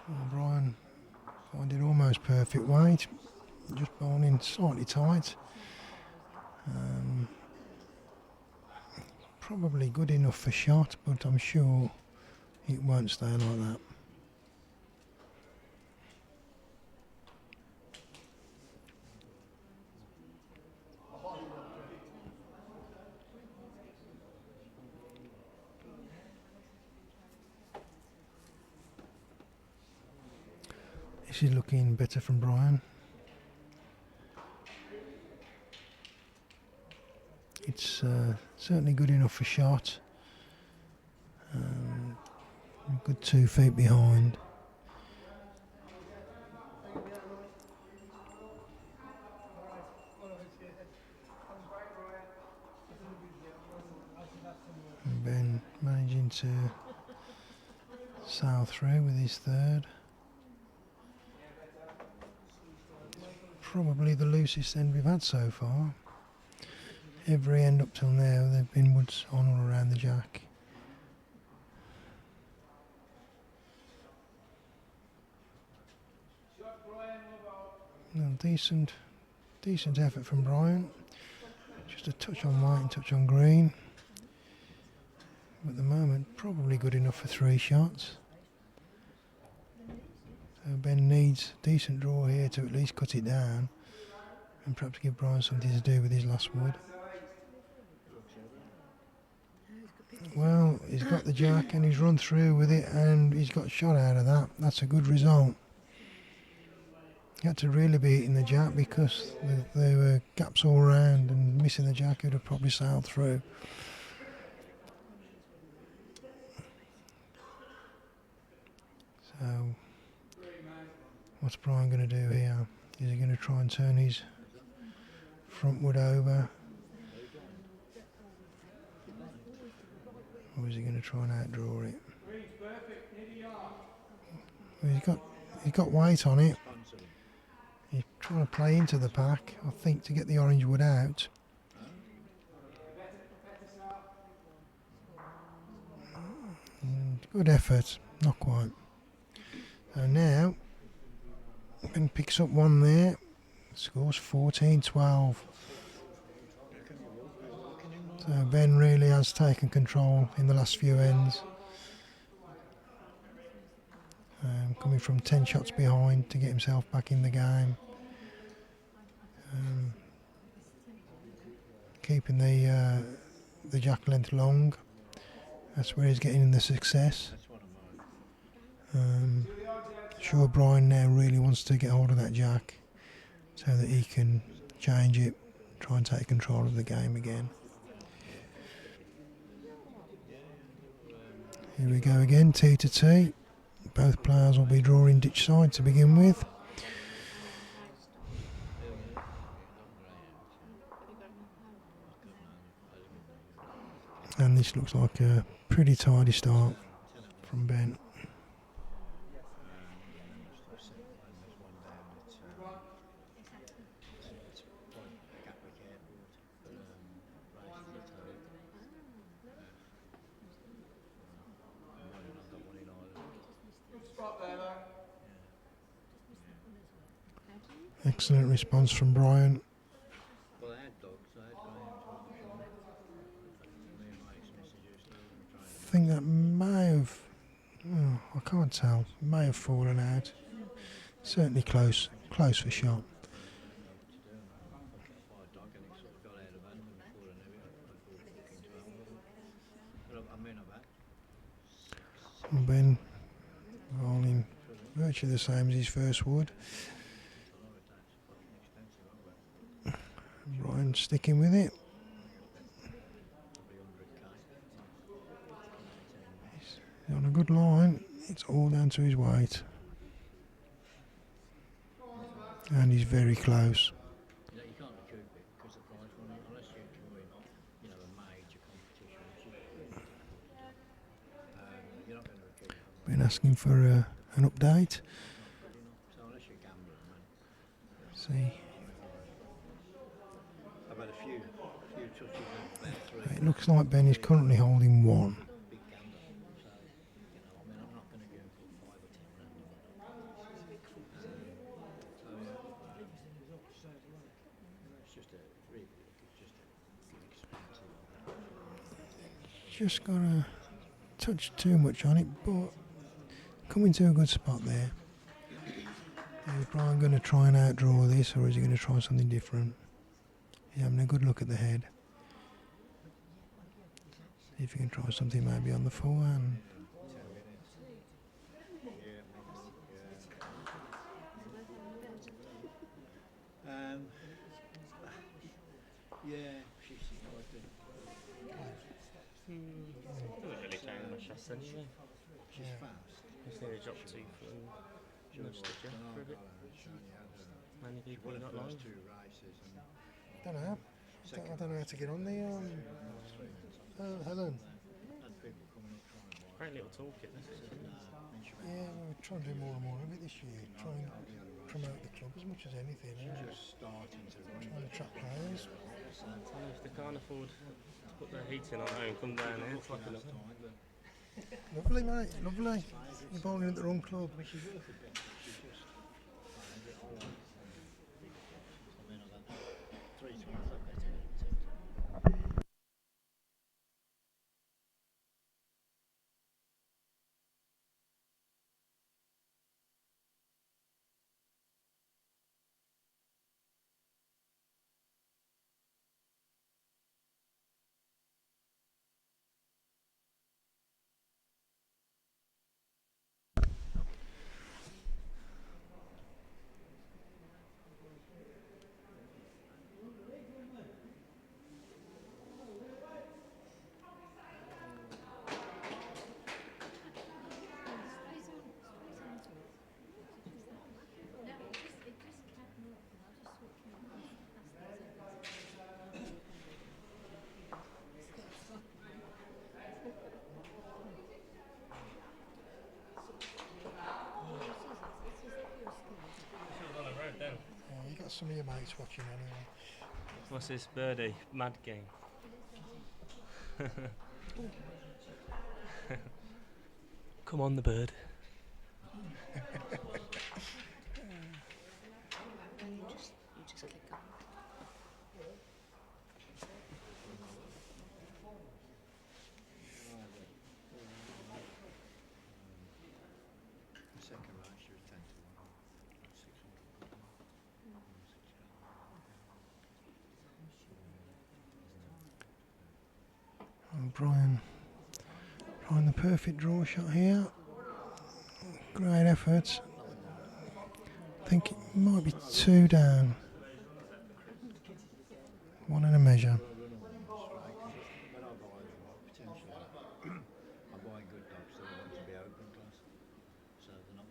And Brian finding almost perfect weight, just bowling slightly tight. Probably good enough for shot, but I'm sure it won't stay like that. This is looking better from Brian. It's certainly good enough for shot. Good 2 feet behind. And Ben managing to sail through with his third. Probably the loosest end we've had so far. Every end up till now they've been woods on or around the jack. No, decent effort from Brian. Just a touch on white and touch on green. At the moment, probably good enough for 3 shots. So Ben needs a decent draw here to at least cut it down and perhaps give Brian something to do with his last wood. Well, he's got the jack and he's run through with it and he's got shot out of that. That's a good result. He had to really be hitting the jack because there were gaps all around, and missing the jack would have probably sailed through. So, what's Brian going to do here? Is he going to try and turn his front wood over? Or is he going to try and outdraw it? Well, he's got weight on it. He's trying to play into the pack, I think, to get the orange wood out. Good effort, not quite. So now, Ben picks up one there, scores 14-12. So Ben really has taken control in the last few ends. Coming from 10 shots behind to get himself back in the game. Keeping the jack length long. That's where he's getting the success. Sure, Brian now really wants to get hold of that jack so that he can change it, try and take control of the game again. Here we go again, T to T. Both players will be drawing ditch side to begin with. And this looks like a pretty tidy start from Ben. Excellent response from Brian. Well, I had dogs. I had Graham. Me and my ex-missus used to try I think that may have, oh, I can't tell, may have fallen out. Certainly close for shot. a dog and it sort of got out of hand and before I knew it, I bought fucking 12 of them. But I mean, I've had And Ben rolling virtually the same as his first wood. Brian sticking with it. He's on a good line. It's all down to his weight. And he's very close. you can't recoup it because the prize money, unless you can win, a major competition, you're not going to recoup it. Been asking for an update. So unless you're gambling, man. See, I've had a few touches of about 3. it looks like Ben is currently holding one. Big gambler. So, I'm not going to go and put 5 or 10 grand on it. It's just expensive. Just got to touch too much on it, but coming to a good spot there. Is Brian going to try and outdraw this, or is he going to try something different? He's having a good look at the head. See if he can try something maybe on the forehand. She's like it. Doesn't really change much else anyway. She's fast. Just need to drop 2 foot and nudge the jack for a bit. Many people not long. 2 races and Don't know. I don't know how to get on the Helen. had people coming up trying to Great little toolkit, this is. Yeah, we're trying to do more and more of it this year. Try and promote the club as much as anything. just starting to run. Trying to attract players. If they can't afford to put their heating on home, come down here, it's like enough. Lovely, mate. Lovely. You're bowling at the wrong club. I mean, she's worth a bit. She's just I mean, I've had 3 times that better. On the road then. Yeah, you got some of your mates watching anyway. What's this birdie? Mad game. Come on, the bird. You just click on. The second round she was 10 to 1. 600. And Brian the perfect draw shot here. Great effort. I think it might be 2 down. 1 and a measure. When I buy them, potentially, I buy good dogs that want to be open class, so they're not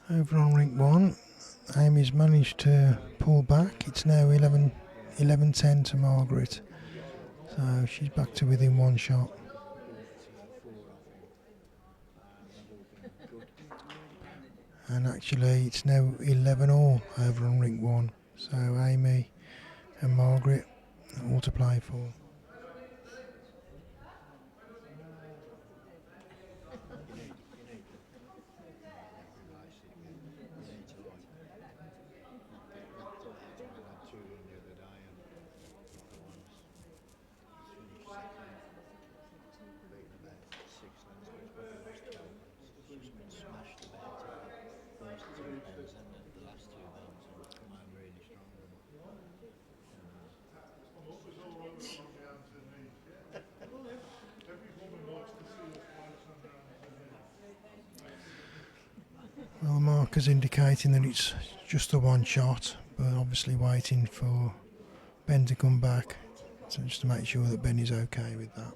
permitted. Over on rink 1, Amy's managed to pull back. It's now 11-10 to Margaret. So she's back to within 1 shot. And actually it's now 11-all over on rink 1. So Amy and Margaret all to play for. bends and the last two bends and come home really strong. Well, the marker's indicating that it's just the one shot, but obviously waiting for Ben to come back, so just to make sure that Ben is okay with that.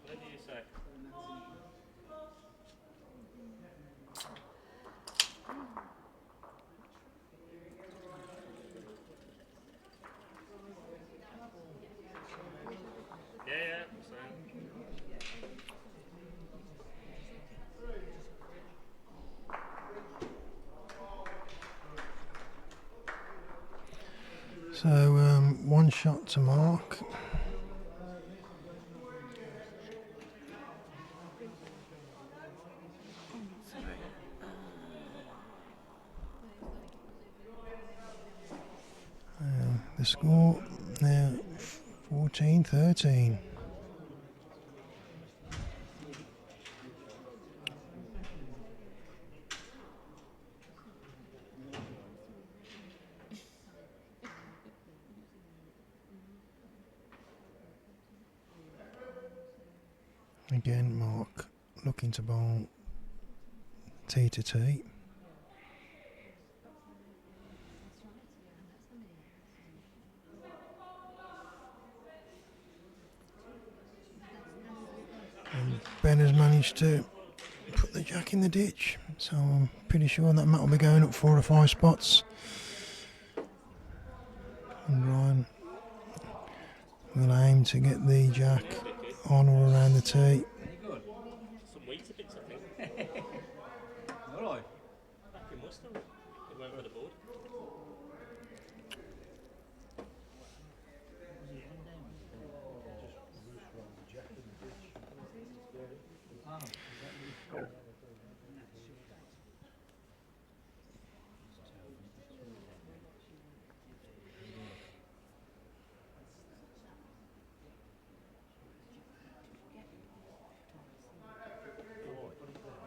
What do you say? Yeah, so. So one shot to mark. The score now 14-13. Again, Mark looking to bowl tee to tee. And Ben has managed to put the jack in the ditch, so I'm pretty sure that Matt will be going up 4 or 5 spots. And Ryan will aim to get the jack on or around the tee. Very good. Some weighty bits, I think. Alright. Back in Mustang. It went for the board.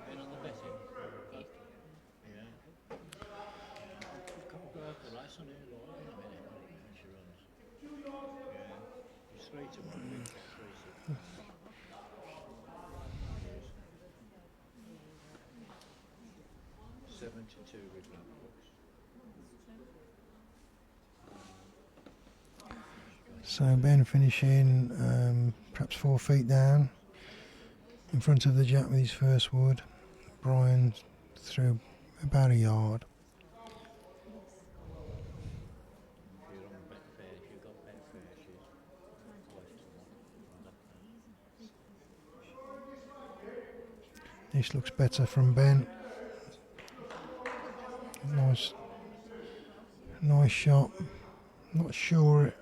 Been on the betting. Yeah. Can't go out the race on it in a minute when she runs. Yeah. It's 3 to 1, big 3 to 72 with black books. So Ben finishing perhaps 4 feet down in front of the jack with his first wood. Brian threw about a yard. If you're on Betfair, if you've got Betfair, she's 5 to 1 on that. This looks better from Ben. Nice shot. Not sure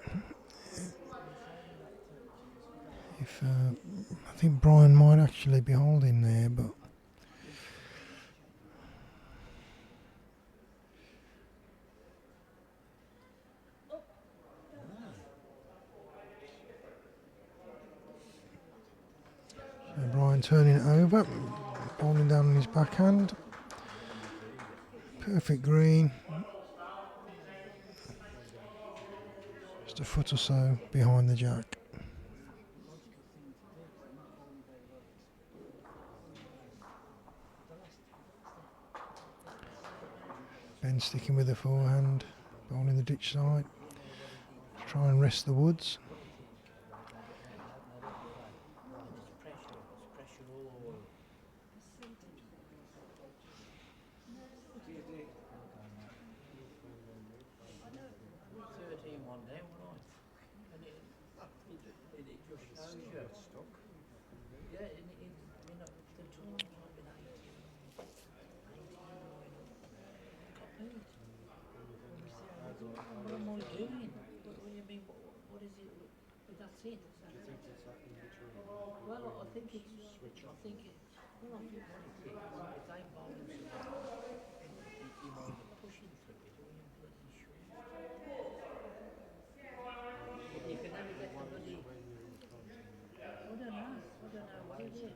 if I think Brian might actually be holding there, but so Brian turning it over, bowling down on his backhand. Perfect green. Just a foot or so behind the jack. Ben sticking with the forehand, bowling the ditch side. Try and rest the woods. What am I doing? What do you mean? What is it? But that's it. Do you think it's that in between? Well, I think it's. Switch I off. think it. Well, I think what it is, if they bowl him so well, you might push him through it or you bloody shoot. But you can never get the bloody. When you're in front and I don't know. I don't know what it is.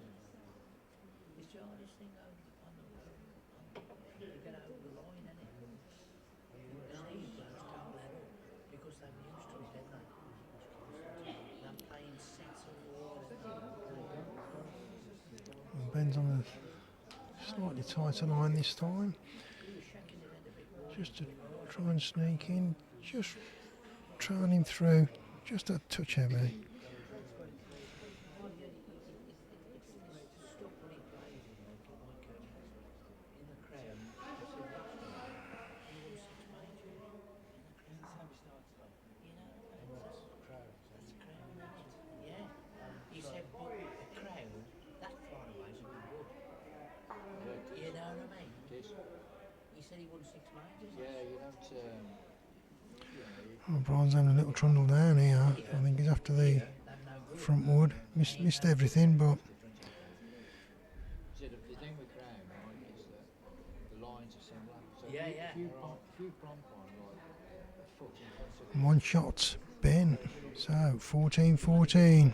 It's the hardest thing on to get over the line, isn't it? And these blokes can't let up because they're used to it, don't they? They're playing sets of war. Ben's on a slightly tighter line this time. Just to try and sneak in. Just trailing him through. Just a touch heavy. He said, but a crowd that far away is a good wood. You know what I mean? it is. He said he won 6 majors. Yeah, you don't. Oh, Brian's having a little trundle down here. I think he's after the front wood. Missed everything, but See, the thing with Crown, right, is that the lines are similar. So Yeah, if yeah. you prompt one like a foot in front of it, one shot, Ben. So 14-14. you can't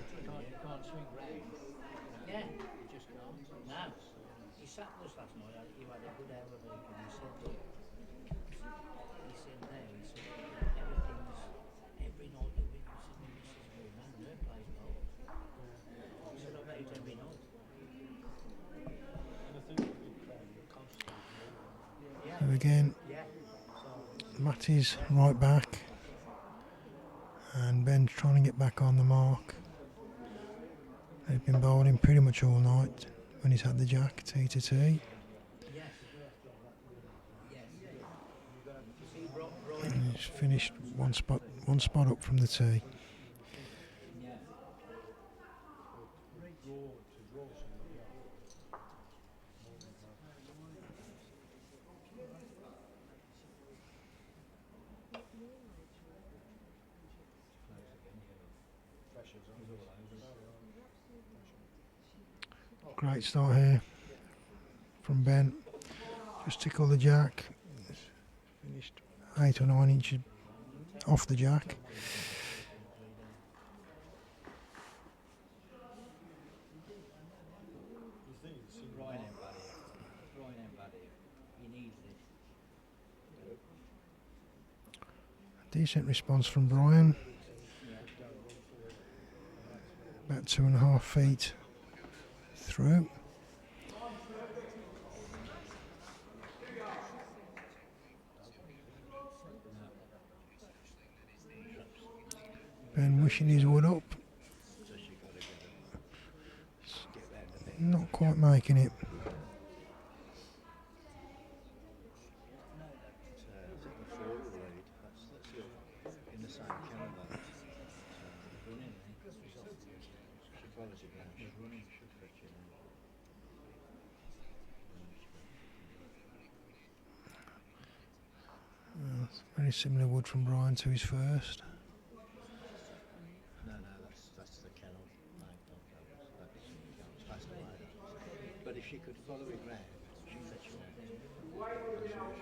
swing round. Yeah. You just can't. No. He sat with us last night. He had a good hour of it, and he said there, every night you'll be considering this is your man, her plays well. He said, I bet it's every night. Yeah. So again, Yeah. Matty's right back. And Ben's trying to get back on the mark. They've been bowling pretty much all night when he's had the jack, T to T. Yes. Yes. See, Brian. And he's finished one spot up from the tee. Great start here from Ben. Just tickle the jack. Finished 8 or 9 inches off the jack. Brian Embady. He needs this. Decent response from Brian. About 2.5 feet through. Ben wishing his wood up. Not quite making it. in the same calendar. She follows it now. She's running, should fetch it. Very similar wood from Brian to his first. No, that's the kennel. No, that's passed away. But if she could follow it round, she'd fetch it out.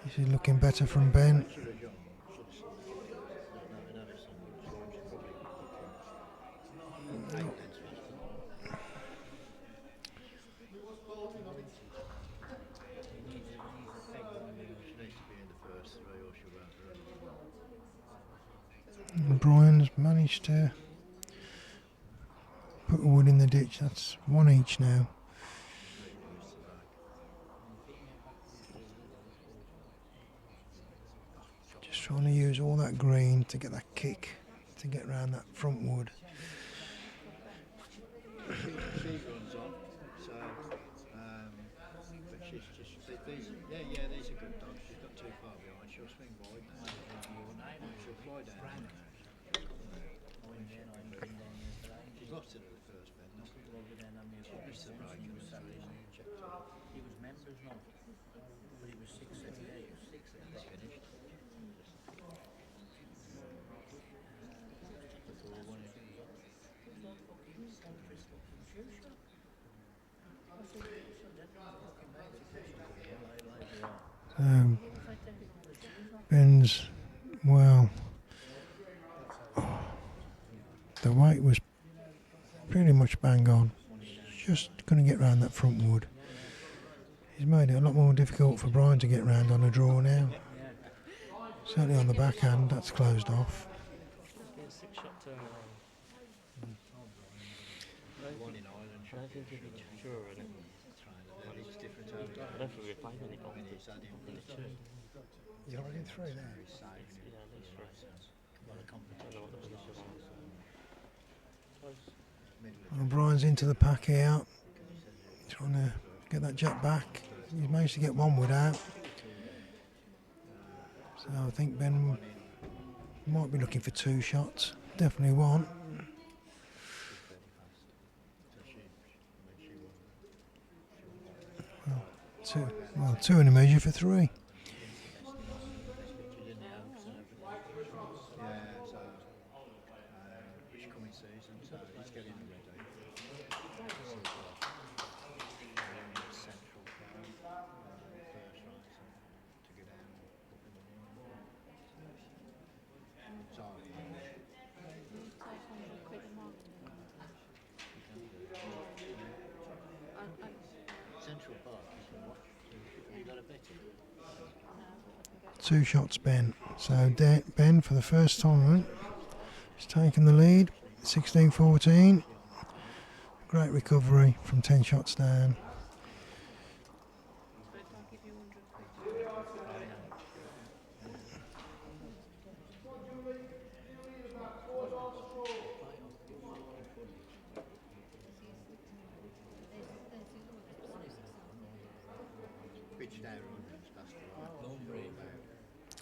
This is looking better from Ben. She was young. Should have seen it. No, it's probably 8 lengths faster. She needs to be in the first 3 or she won't run. And Brian's managed to put a wood in the ditch. That's 1 each now. Just trying to use all that green to get that kick to get round that front wood. She runs on, so but she's just these are good dogs. She's not too far behind. She'll swing wide now. She'll fly down. She's lost it at the first bend. That's missed the break and checked it. He was members not, but he was 678. Finished. So Ben's, well, the weight was pretty much bang on. Just couldn't get round that front wood. He's made it a lot more difficult for Brian to get round on a draw now. Certainly on the backhand, that's closed off. Must be a 6-shot turnaround. One in Ireland. I don't think he'd be sure in it. It's different over there. I don't think we're playing any I mean, he's had him. You're already in 3 there. He's saving him. Yeah, at least 3. Well, the I competition. don't know what the position was. Close. Well, Brian's into the pack here, trying to get that jack back. He's managed to get one wood out. So I think Ben might be looking for 2 shots. Definitely one. Well, 2 in a measure for 3. Yeah, so it's coming season, so he's getting ready. Central first race to get down up in the morning. So Central Park, you can watch. You got a bet in? 2 shots Ben. So Ben for the first time has taken the lead. 16-14. Great recovery from 10 shots down. Pitch down on it's past the right.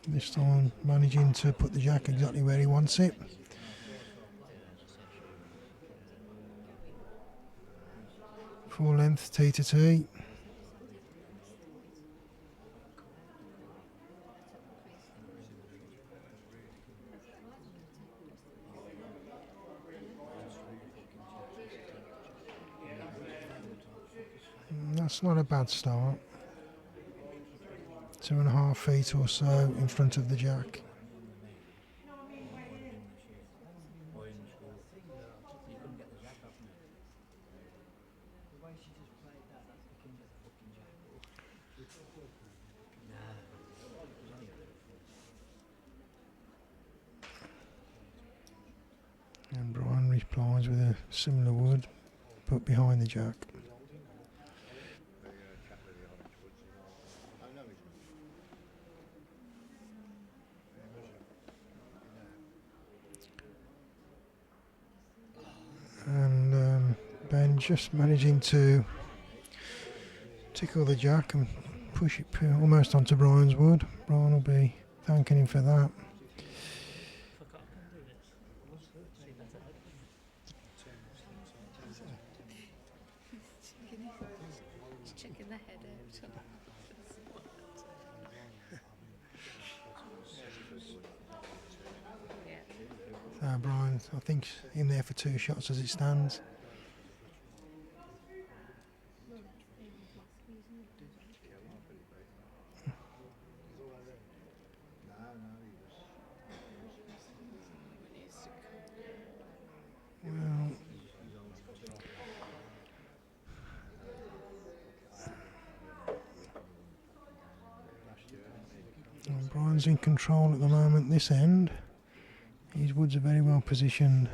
This time managing to put the jack exactly where he wants it. Full length T to T. That's not a bad start. 2.5 feet or so in front of the jack. And Brian replies with a similar wood, but behind the jack. I know he's And Ben just managing to tickle the jack and push it almost onto Brian's wood. Brian will be thanking him for that. Forgot I can do this. See better. Checking the head out. Brian, I think, in there for 2 shots as it stands. Well, Brian's in control at the moment this end. His woods are very well positioned.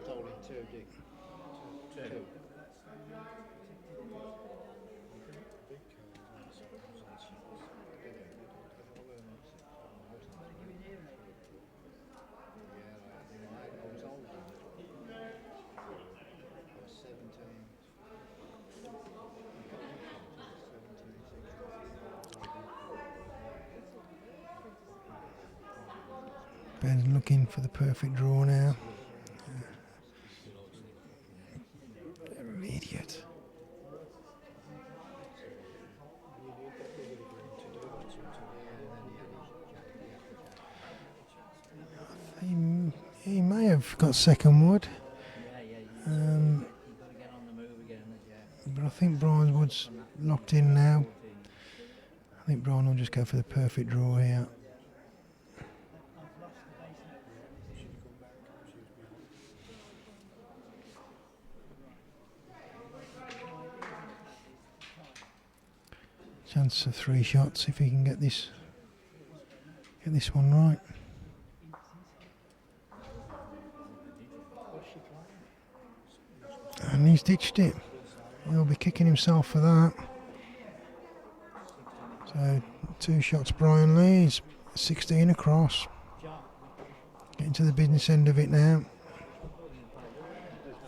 holding 2, Dick. 2. Ben's looking for the perfect draw now. Idiot. He may have got second wood. but I think Brian Wood's locked in now. I think Brian will just go for the perfect draw here. Chance of 3 shots if he can get this one right. And he's ditched it. He'll be kicking himself for that. So 2 shots Brian Lees, 16 across. Getting to the business end of it now.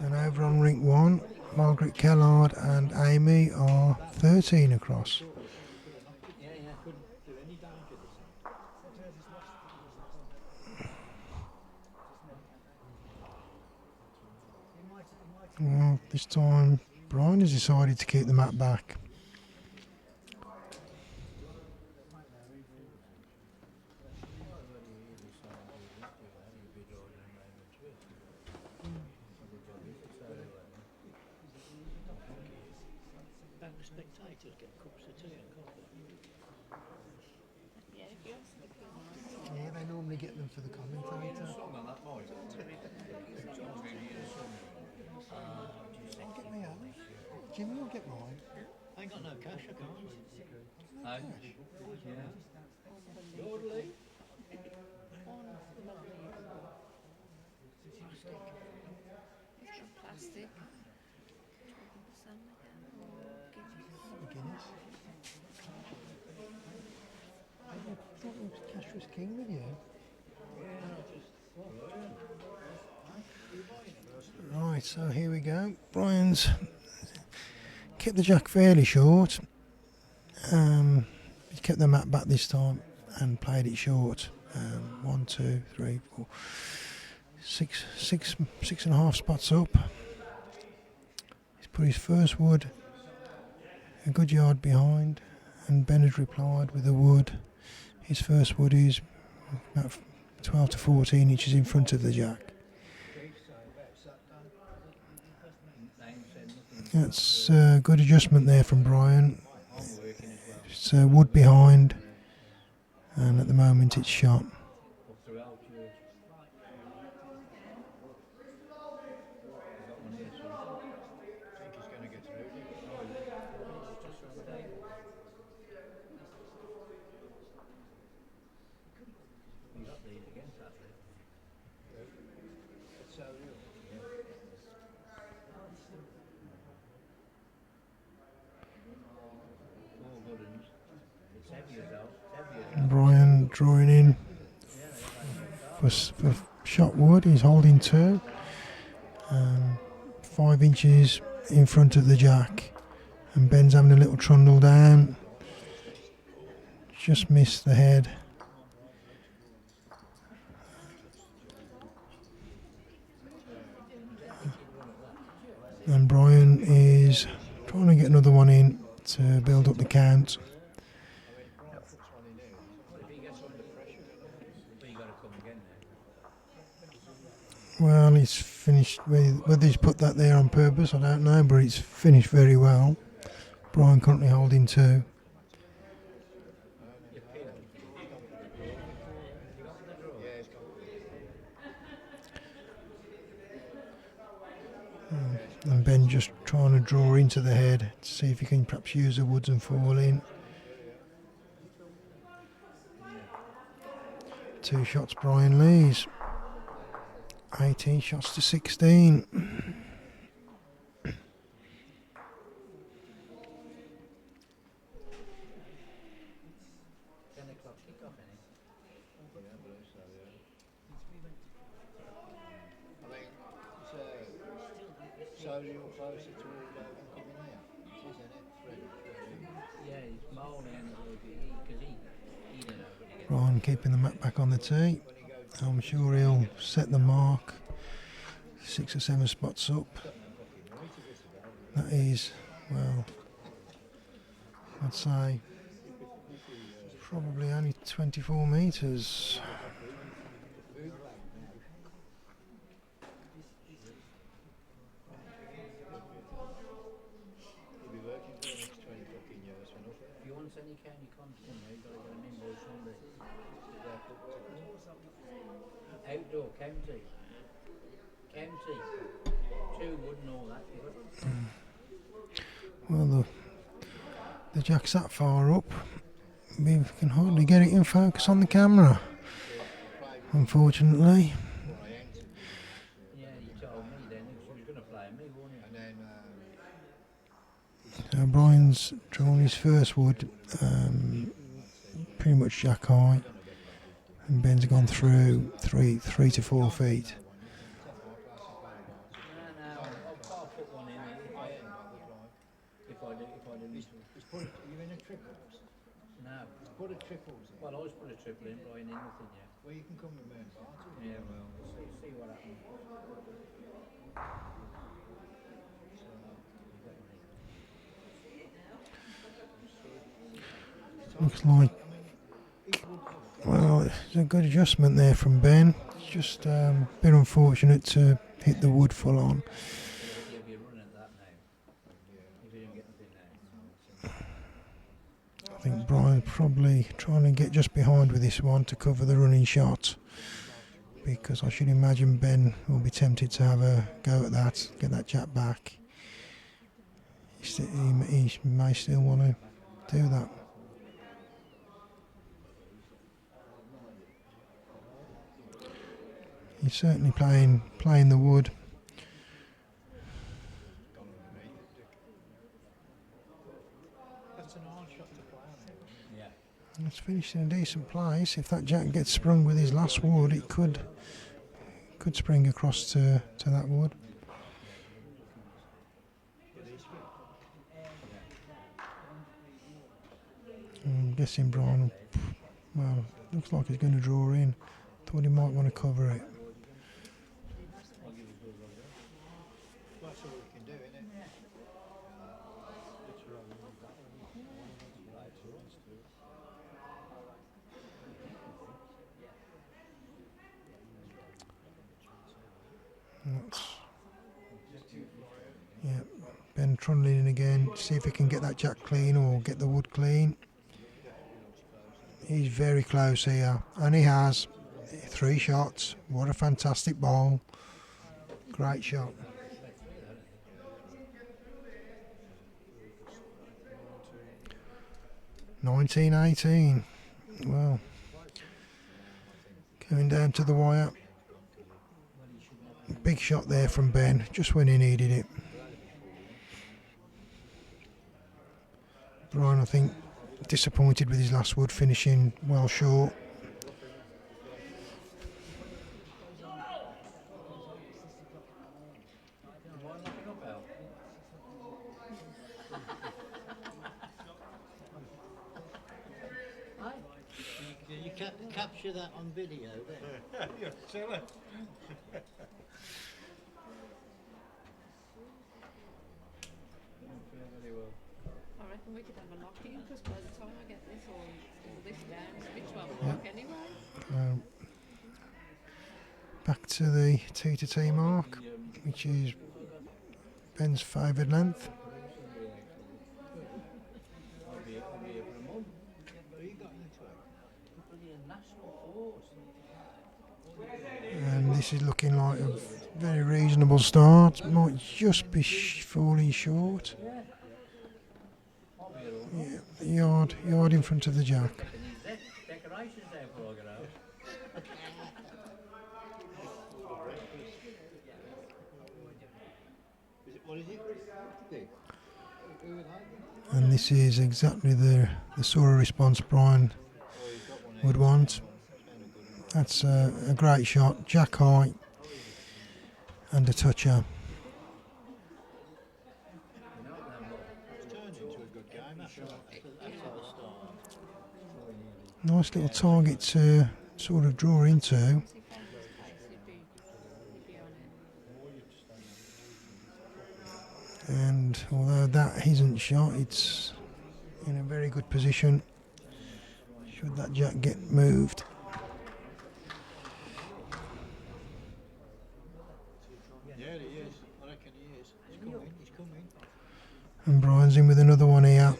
And over on rink 1, Margaret Kellard and Amy are 13 across. Well, this time Brian has decided to keep the mat back. Don't the spectators get cups of tea and coffee? Yeah, yes. Yeah, they normally get them for the commentator. Get me out. Jimmy will get mine. I ain't got no cash, I can't. Plastic. Guinness. I thought cash was king with you. Right, so here we go. Brian's kept the jack fairly short. He kept the mat back this time and played it short. 1, 2, 3, 4, 6.5 spots up. He's put his first wood a good yard behind, and Ben has replied with a wood. His first wood is about 12 to 14 inches in front of the jack. That's a good adjustment there from Brian. It's wood behind, and at the moment it's shot. Brian drawing in for shot wood. He's holding 2, 5 inches in front of the jack, and Ben's having a little trundle down. Just missed the head. And Brian is trying to get another one in to build up the count. Well, he's finished, whether he's put that there on purpose, I don't know, but it's finished very well. Brian currently holding 2. And Ben just trying to draw into the head to see if he can perhaps use the woods and fall in. 2 shots Brian Lees. 18 shots to 16. 10 o'clock kick-off, innit? So you're closer to coming here, isn't it? Yeah, he's moaning a little bit, because he didn't know what he Brian keeping the mat back on the tee. I'm sure he'll set the mark 6 or 7 spots up. That is, well, I'd say probably only 24 metres. County. County. 2 wood and all that. Well, the jack's that far up, we can hardly get it in focus on the camera, unfortunately. Yeah, you told me then she was going to play me, wasn't you? And then So Brian's drawn his first wood, pretty much jack high, and Ben's gone through 3 to 4 feet. No, I'll put one in if I didn't. you in a triples? No. Put a triples in. Well, I always put a triple in, Brian, in nothing, yeah. Well, you can come with me and party. Yeah, well, we'll see what happens. Looks like, well, it's a good adjustment there from Ben. It's just a bit unfortunate to hit the wood full on. You'll be running at that now. If you don't get anything now. I think Brian's probably trying to get just behind with this one to cover the running shot, because I should imagine Ben will be tempted to have a go at that, get that jack back. He may still want to do that. He's certainly playing the wood. That's an hard shot to play on. Yeah. It's finished in a decent place. If that jack gets sprung with his last wood, it could spring across to that wood. I'm guessing Brian, well, looks like he's going to draw in. Thought he might want to cover it. That's all we can do, isn't it? Yeah, Ben trundling in again, see if he can get that jack clean or get the wood clean. He's very close here, and he has 3 shots. What a fantastic ball. Great shot. $19.18. Well, coming down to the wire. Big shot there from Ben, just when he needed it. Brian, I think, disappointed with his last wood, finishing well short. You capture that on video then? You're silly. I reckon we could have a lock-in, because by the time I get this all this down, it's been 12 o'clock anyway. Back to the T to T mark, which is Ben's favoured length. And this is looking like a very reasonable start. Might just be falling short. Yeah, yard in front of the jack. Decorations there before I get out. What is it? And this is exactly the sort of response Brian would want. That's a great shot, jack high and a toucher. It's turned into a good game after the start. Nice little target to sort of draw into. And although that isn't shot, it's in a very good position should that jack get moved. Yeah, he is. I reckon he is. He's coming. He's coming. And Brian's in with another one here,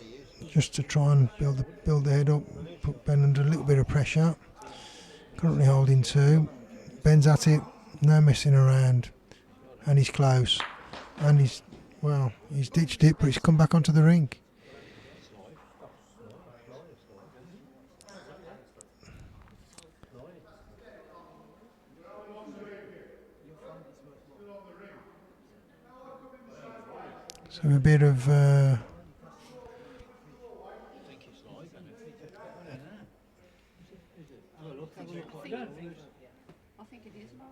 just to try and build the head up, put Ben under a little bit of pressure. Currently holding 2. Ben's at it, No messing around. And he's close. And he's ditched it, but he's come back onto the ring. So a bit of I think it's live, isn't it? Have a look, have a look what it is. I think it is live.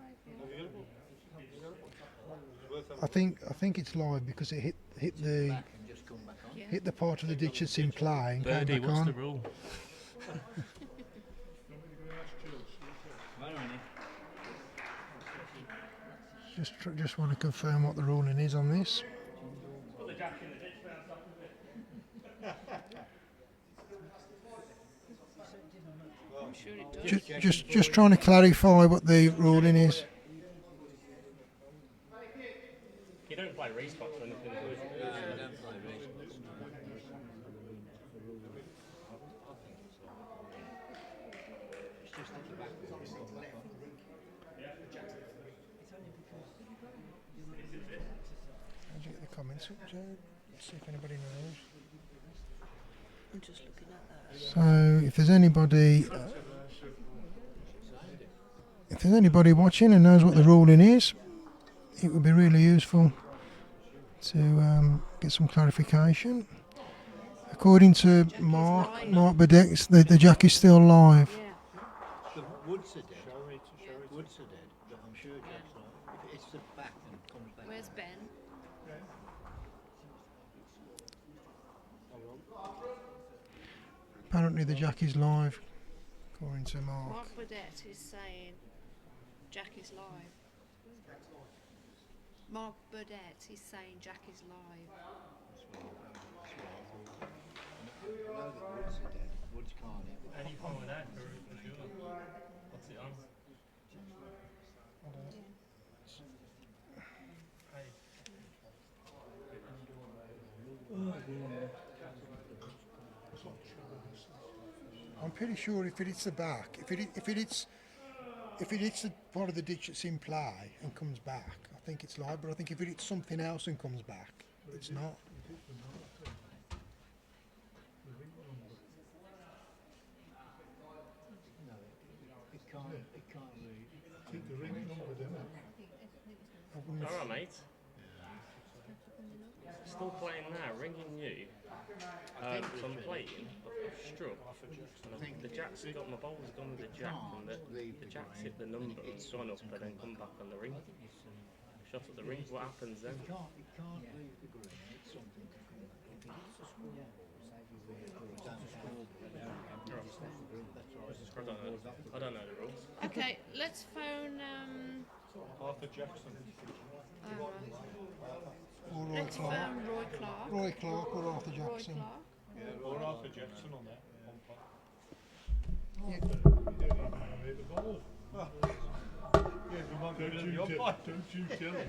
I think it's live because it hit the Back and just come back on. hit the part of the ditch that's in play and Birdie, came back what's on. the rule? Where are they? Just want to confirm what the ruling is on this. I'm sure it does. Just trying to clarify what the ruling is. You don't play race box or anything, do you? No, I don't play race. It's just at the back where it's come back on. How'd you get the comments up, Joe? See if anybody knows. I'm just looking at that. So if there's anybody watching and knows what the ruling is, it would be really useful to get some clarification. According to Mark Burdett, the jack is still live. The woods are dead. Woods are dead, but I'm sure Jack's right. If it's the back and comes back. Where's Ben? Apparently the jack is live, according to Mark. Mark Burdett is saying Jack is live. Mark Burdett is saying Jack is live. I know the woods are dead. Woods can't hit. How do you follow that for sure? What's it on? I'm pretty sure if it hits the back, if it hits the part of the ditch that's in play and comes back, I think it's live. But I think if it hits something else and comes back, it's not. No, it can't really. Alright, mate. Still playing now, ringing you. So I'm playing, I've struck. And the jack's got my ball's gone with the jack, and the jack's hit the number and gone up and then come back on the ring. Shot at the ring, what happens then? It can't leave the green. It's something to come back. I don't know the rules. Okay, let's phone. Arthur Jackson. Let's phone Roy Clark. Roy Clark or Arthur Roy Jackson. Clark. Yeah, or Arthur Jackson on that. Yeah. You don't even know where the ball. Yeah, we might go to the umpire. Don't you tell him.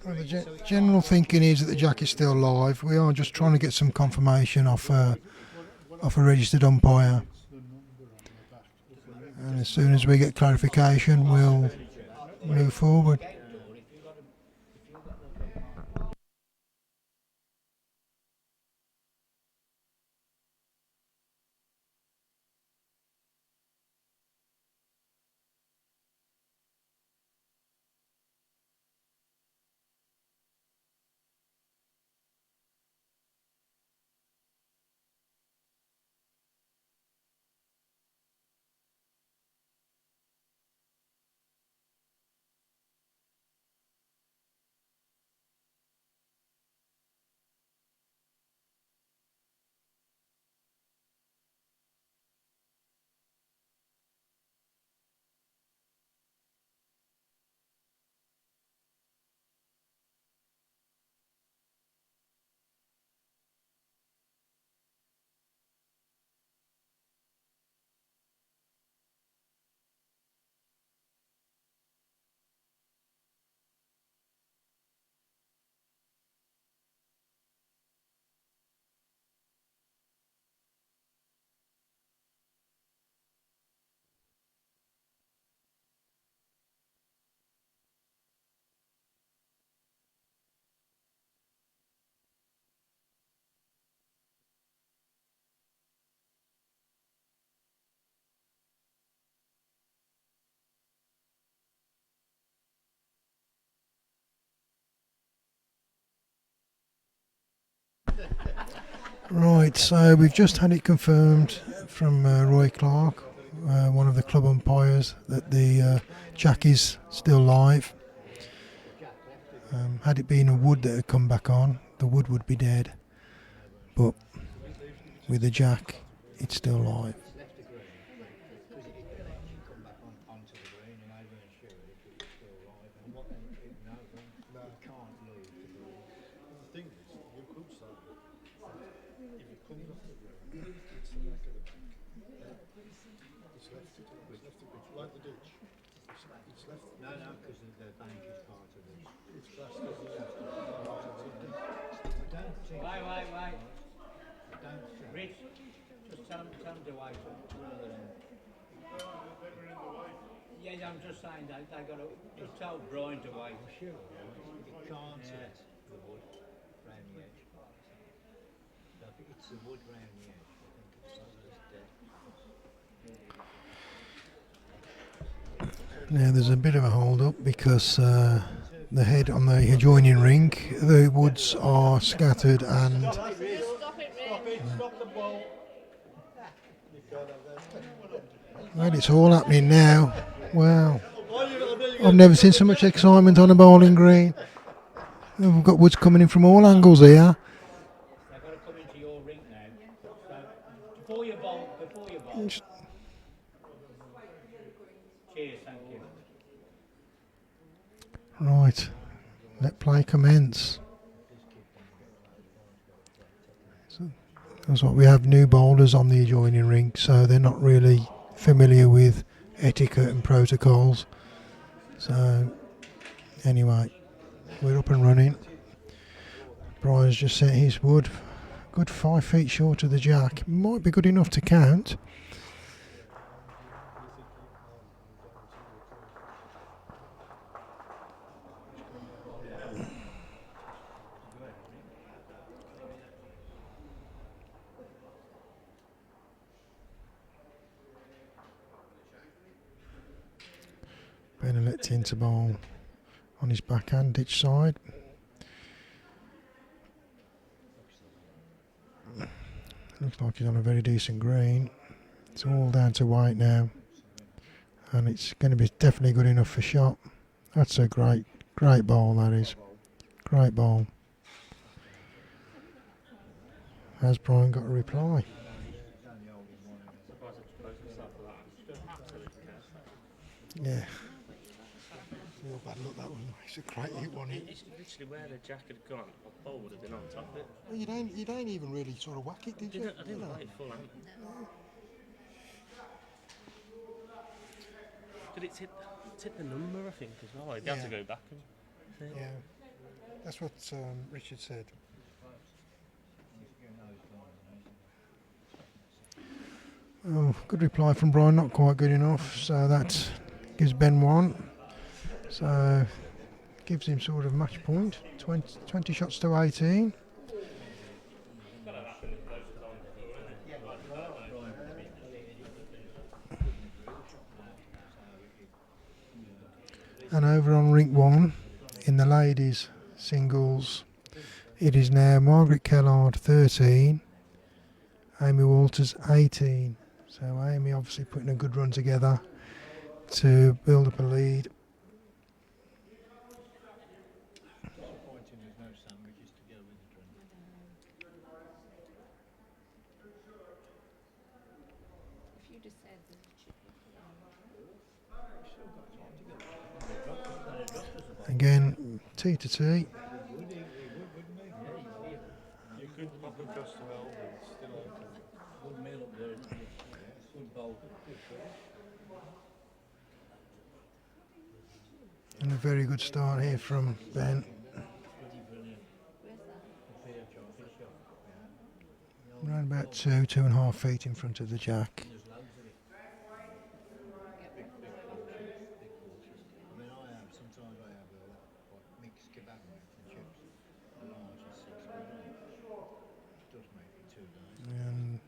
Well, the general thinking is that the jack is still live. We are just trying to get some confirmation off a registered umpire. And as soon as we get clarification, we'll move forward. Right, so we've just had it confirmed from Roy Clark, one of the club umpires, that the jack is still live. Had it been a wood that had come back on, the wood would be dead. But with the jack, it's still live. Left the green, because it hit the ledge, it come back onto the green, and they weren't sure if it was still live. And what they no, you can't leave the green. The thing is, you could say, if it comes off the ground, it's the back of the bank. It's left it, like the ditch. It's left. No, because the bank is part of this. It's classed as the left. I don't think. Wait. I don't think. Rich, just tell them to wait rather than. Yeah, I'm just saying that they got to just tell Brian to wait. Sure, it can't hit the wood round the edge. So if it's the wood round the edge, I think it's dead. Now there's a bit of a hold up because the head on the adjoining ring, the woods are scattered and Stop the ball. You can't have that. well, it's all happening now. Wow, I've never seen so much excitement on a bowling green. We've got woods coming in from all angles here. They've got to come into your ring now. So before you bowl. Cheers, thank you. Right, let play commence. So, that's what we have, new bowlers on the adjoining ring, so they're not really familiar with etiquette and protocols. So anyway, we're up and running. Brian's just set his wood, good 5 feet short of the jack. Might be good enough to count. Bennett into bowl on his backhand ditch side. Looks like he's on a very decent green. It's all down to white now, and it's going to be definitely good enough for shot. That's a great ball, that is. Great ball. Has Brian got a reply? Yeah. Oh, bad luck, that one. It's a great hit, wasn't it? It's literally where the jack had gone. My bowl would have been on top of it. Well, you don't even really sort of whack it, did you? I didn't like it full hand. But it's hit the number, I think, as well. You have to go back and see. Yeah. That's what Richard said. Oh, good reply from Brian, not quite good enough. So that gives Ben one. So gives him sort of match point. 20 shots to 18. And over on rink one, in the ladies singles, it is now Margaret Kellard 13, Amy Walters 18. So Amy obviously putting a good run together to build up a lead. Disappointing there's no sandwiches together with the drink. If you just said the Again, T to T. You could pop across the elbow, it's still okay. Good meal up there. Good bowl. And a very good start here from Ben. Around about 2.5 feet in front of the jack. I mean, sometimes I have mixed kebab and chips. The large is 6 quid. It does make it too nice. And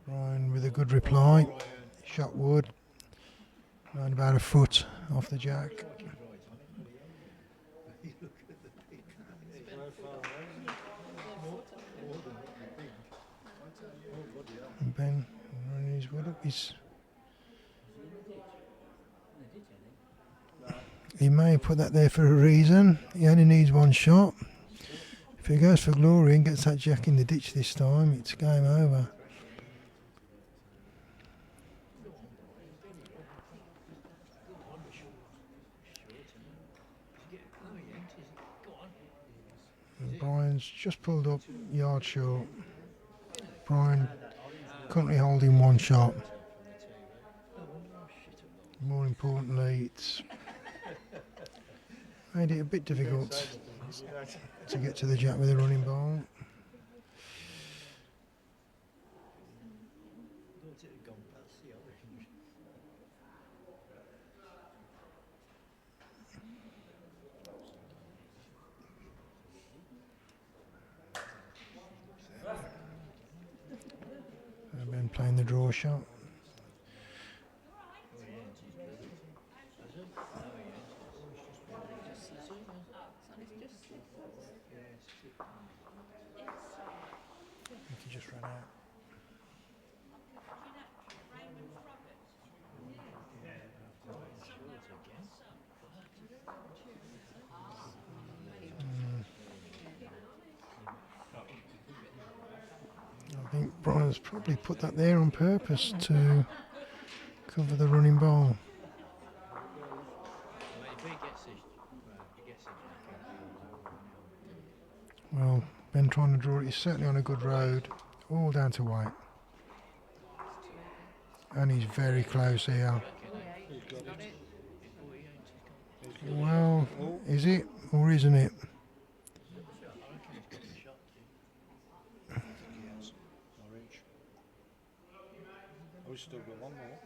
Ryan with a good reply. Shot wood. Around about a foot off the jack. wood up his. In the ditch, I think. He may have put that there for a reason. He only needs one shot. If he goes for glory and gets that jack in the ditch this time, it's game over. And Brian's just pulled up yard short. Brian currently holding one shot. More importantly, it's made it a bit difficult to get to the jack with a running ball. I've been playing the draw shot. I think he just ran out. I think Brian's probably put that there on purpose to cover the running ball. Well, Ben trying to draw it. He's certainly on a good road, all down to white. And he's very close here. Well, is it or isn't it? Orange. Oh, he's still got one more.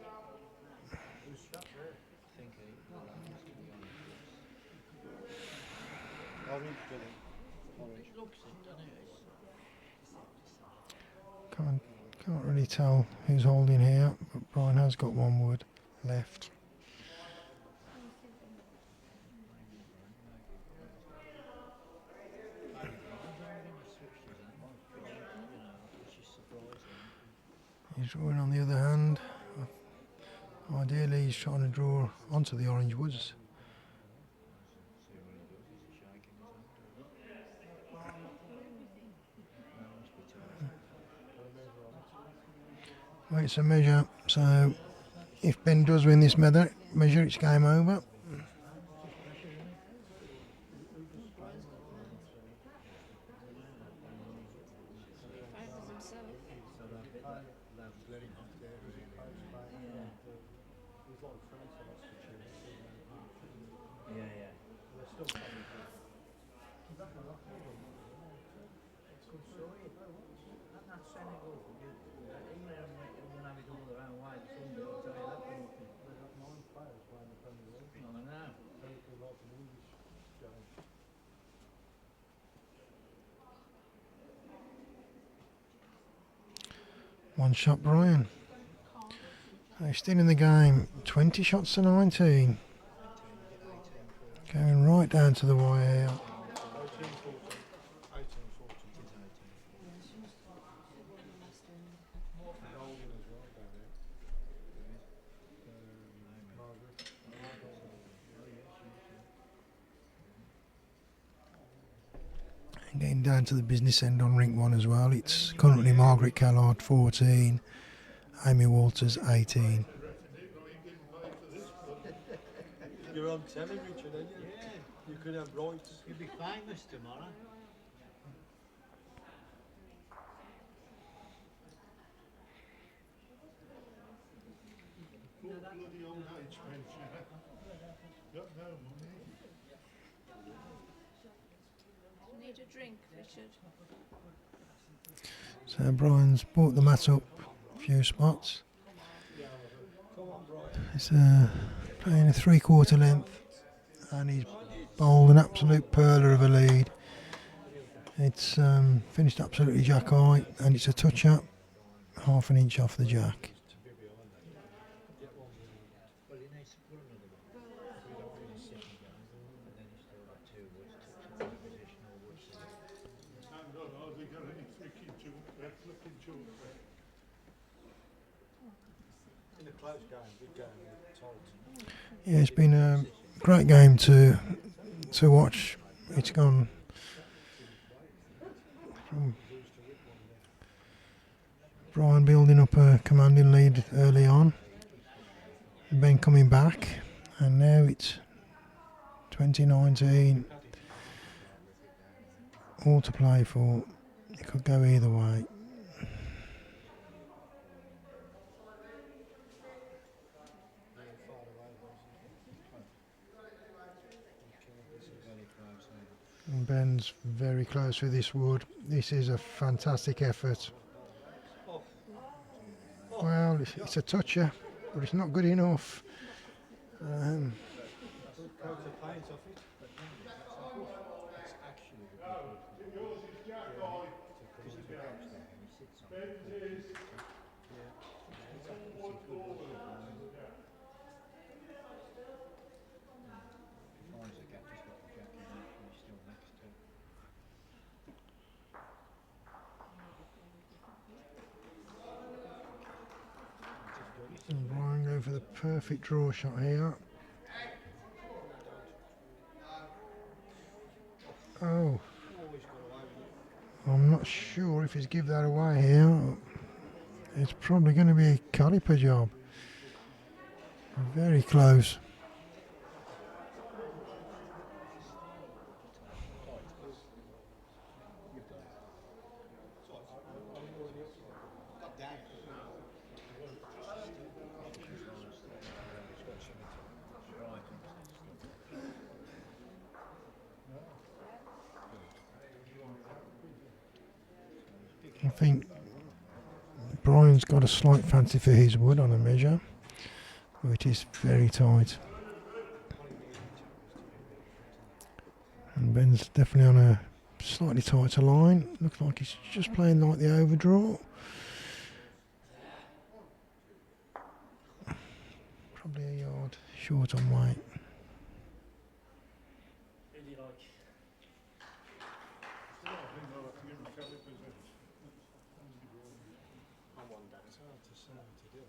Orange, Billy. Orange. Can't really tell who's holding here, but Brian has got one wood left. He's drawing on the other hand. Ideally he's trying to draw onto the orange woods. Well, it's a measure, so if Ben does win this measure, it's game over. One shot Brian. He's still in the game. 20 shots to 19. Going right down to the wire here. 18-14. Getting down to the business end on rink one as well. It's currently Margaret Callard 14, Amy Walters 18. You're on telly, Richard, aren't you? Yeah. You could have rights. You'll be famous tomorrow. Bloody old age pensioner. Got no money. Need a drink, Richard. So Brian's brought the mat up a few spots. It's playing a 3/4 length and he's bowled an absolute perler of a lead. It's finished absolutely jack high and it's a touch up, half an inch off the jack. Well, he needs to put another one. We don't really sit him down, and then he's still got two woods to positional woods. And hardly got any flicking to close game, big game, tight. Yeah, it's been a great game to watch. It's gone from Brian building up a commanding lead early on, Ben coming back, and now it's 2019. All to play for. It could go either way. And Ben's very close with this wood. This is a fantastic effort. Well, it's a toucher, but it's not good enough. Coat the paint off it. It's actually the And Brian going for the perfect draw shot here. Oh, I'm not sure if he's give that away here. It's probably going to be a caliper job. Very close. I think Brian's got a slight fancy for his wood on a measure, but it is very tight. And Ben's definitely on a slightly tighter line. Looks like he's just playing like the overdraw. Probably a yard short on weight. Who do you like? I'm one down. It's hard to say today.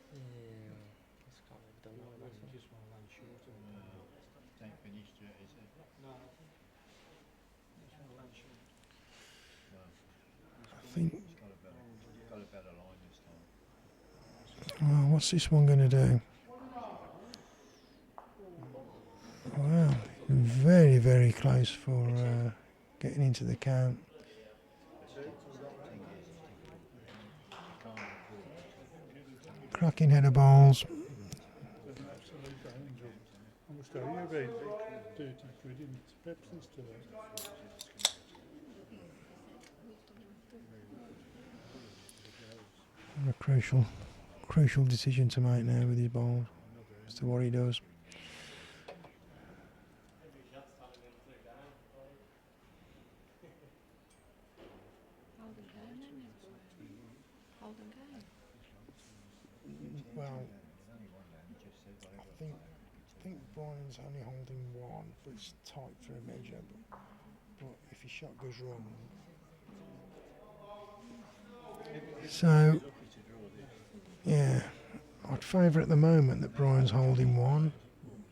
Yeah, that's kind of done like that. Just one land short of Ain't finished yet, is it? No. Just one land short. I think. It's got a better line this time. Oh, what's this one going to do? Wow, very, very close for getting into the count. Cracking header balls. How much are you about? 30 quid in Pepsi's today. A crucial decision to make now with his ball as to what he does. Holden game, isn't it? Holden game. Well, I think Brian's only holding one, but it's tight for a measure. But if his shot goes wrong, so yeah, I'd favour at the moment that Brian's holding one,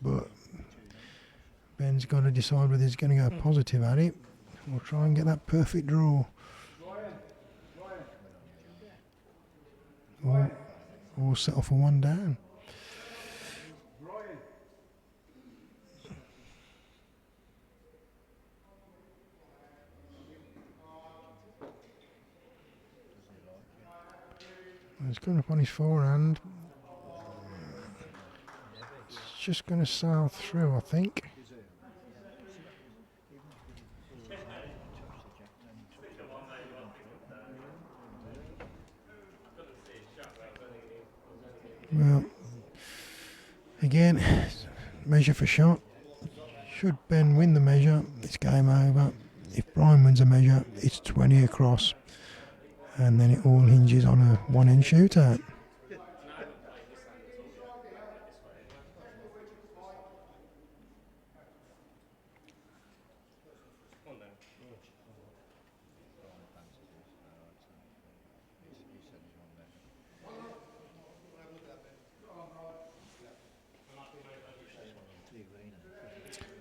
but Ben's got to decide whether he's going to go positive at it or try and get that perfect draw. Or settle for one down. He's going up on his forehand. It's just going to sail through, I think. Well, again, measure for shot. Should Ben win the measure, it's game over. If Brian wins a measure, it's 20 across. And then it all hinges on a one-end shootout.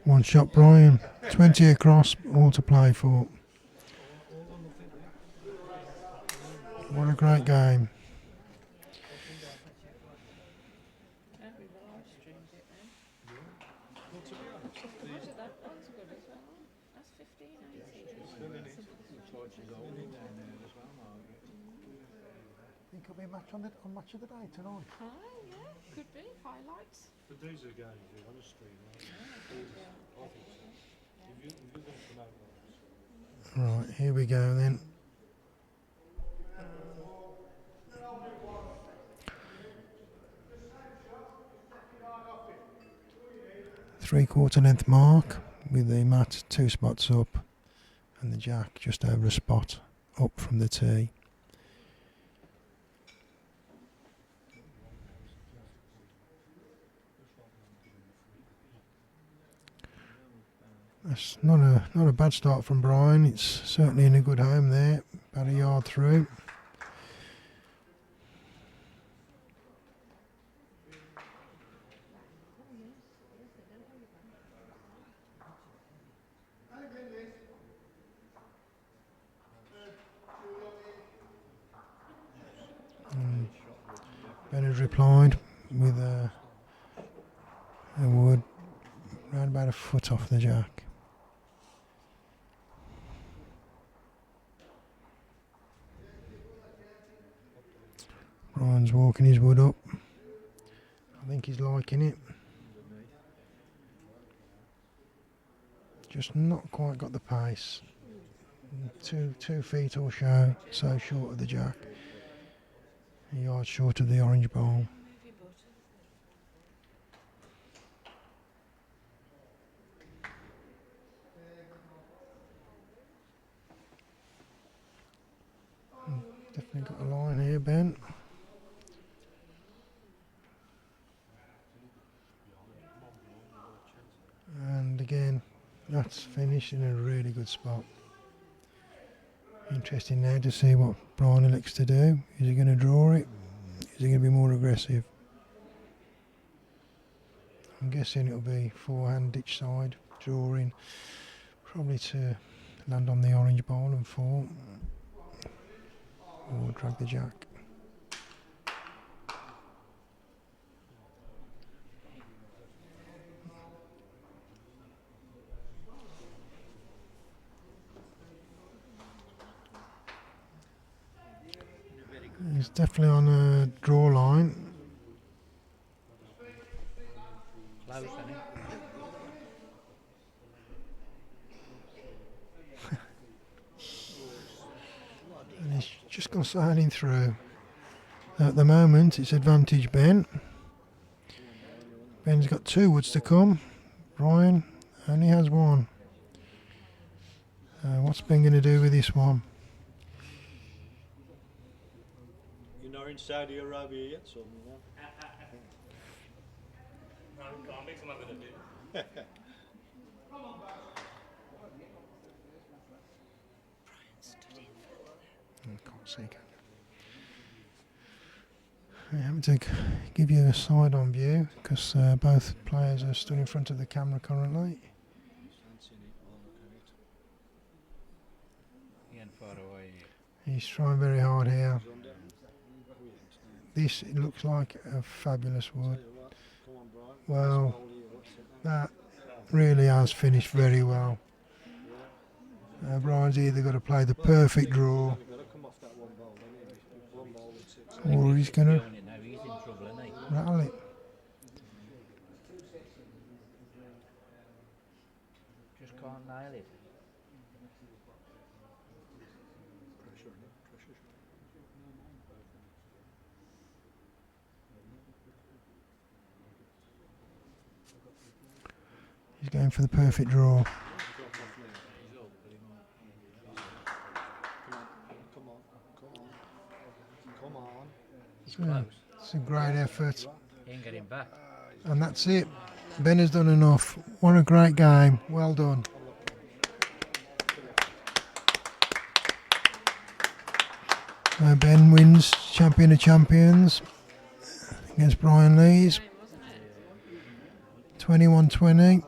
One shot Brian. 20 across, all to play for. What a great game. Yeah, we live streamed it then. Well, to be honest, these That one's good as well. That's 15.80. still in it. Think it'll be a match on Match of the Day tonight. Oh, yeah, could be. Highlights. But these are games you want to stream, aren't they? I think so. If you're going to come out like this. Right, here we go then. Three-quarter length mark with the mat 2 spots up and the jack just over a spot up from the tee. That's not a bad start from Brian. It's certainly in a good home there, about a yard through. Ben has replied with a wood round about a foot off the jack. Brian's walking his wood up. I think he's liking it. Just not quite got the pace. 2 feet or so short of the jack. A yard short of the orange bowl. Definitely got a line here, Ben. And again, that's finished in a really good spot. Interesting now to see what Brian elects to do. Is he going to draw it? Is he going to be more aggressive? I'm guessing it'll be forehand ditch side, drawing, probably to land on the orange ball and fall, or drag the jack. He's definitely on a draw line. Close, isn't it? And he's just gone sailing through. At the moment, it's advantage Ben. Ben's got 2 woods to come. Brian only has 1. What's Ben going to do with this one? You're not in Saudi Arabia yet, so No, can't mix them up with a bit. Can't see. I'm having to give you a side-on view because both players are stood in front of the camera currently. Far away. He's trying very hard here. This it looks like a fabulous wood. Well, that really has finished very well. Brian's either got to play the perfect draw or he's going to He's in trouble, isn't he? rattle it. Just can't nail it. He's going for the perfect draw. come on. It's a great effort. He ain't getting back. And that's it. Ben has done enough. What a great game. Well done. Ben wins Champion of Champions against Brian Lees. 21-20.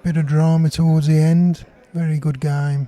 Bit of drama towards the end. Very good game.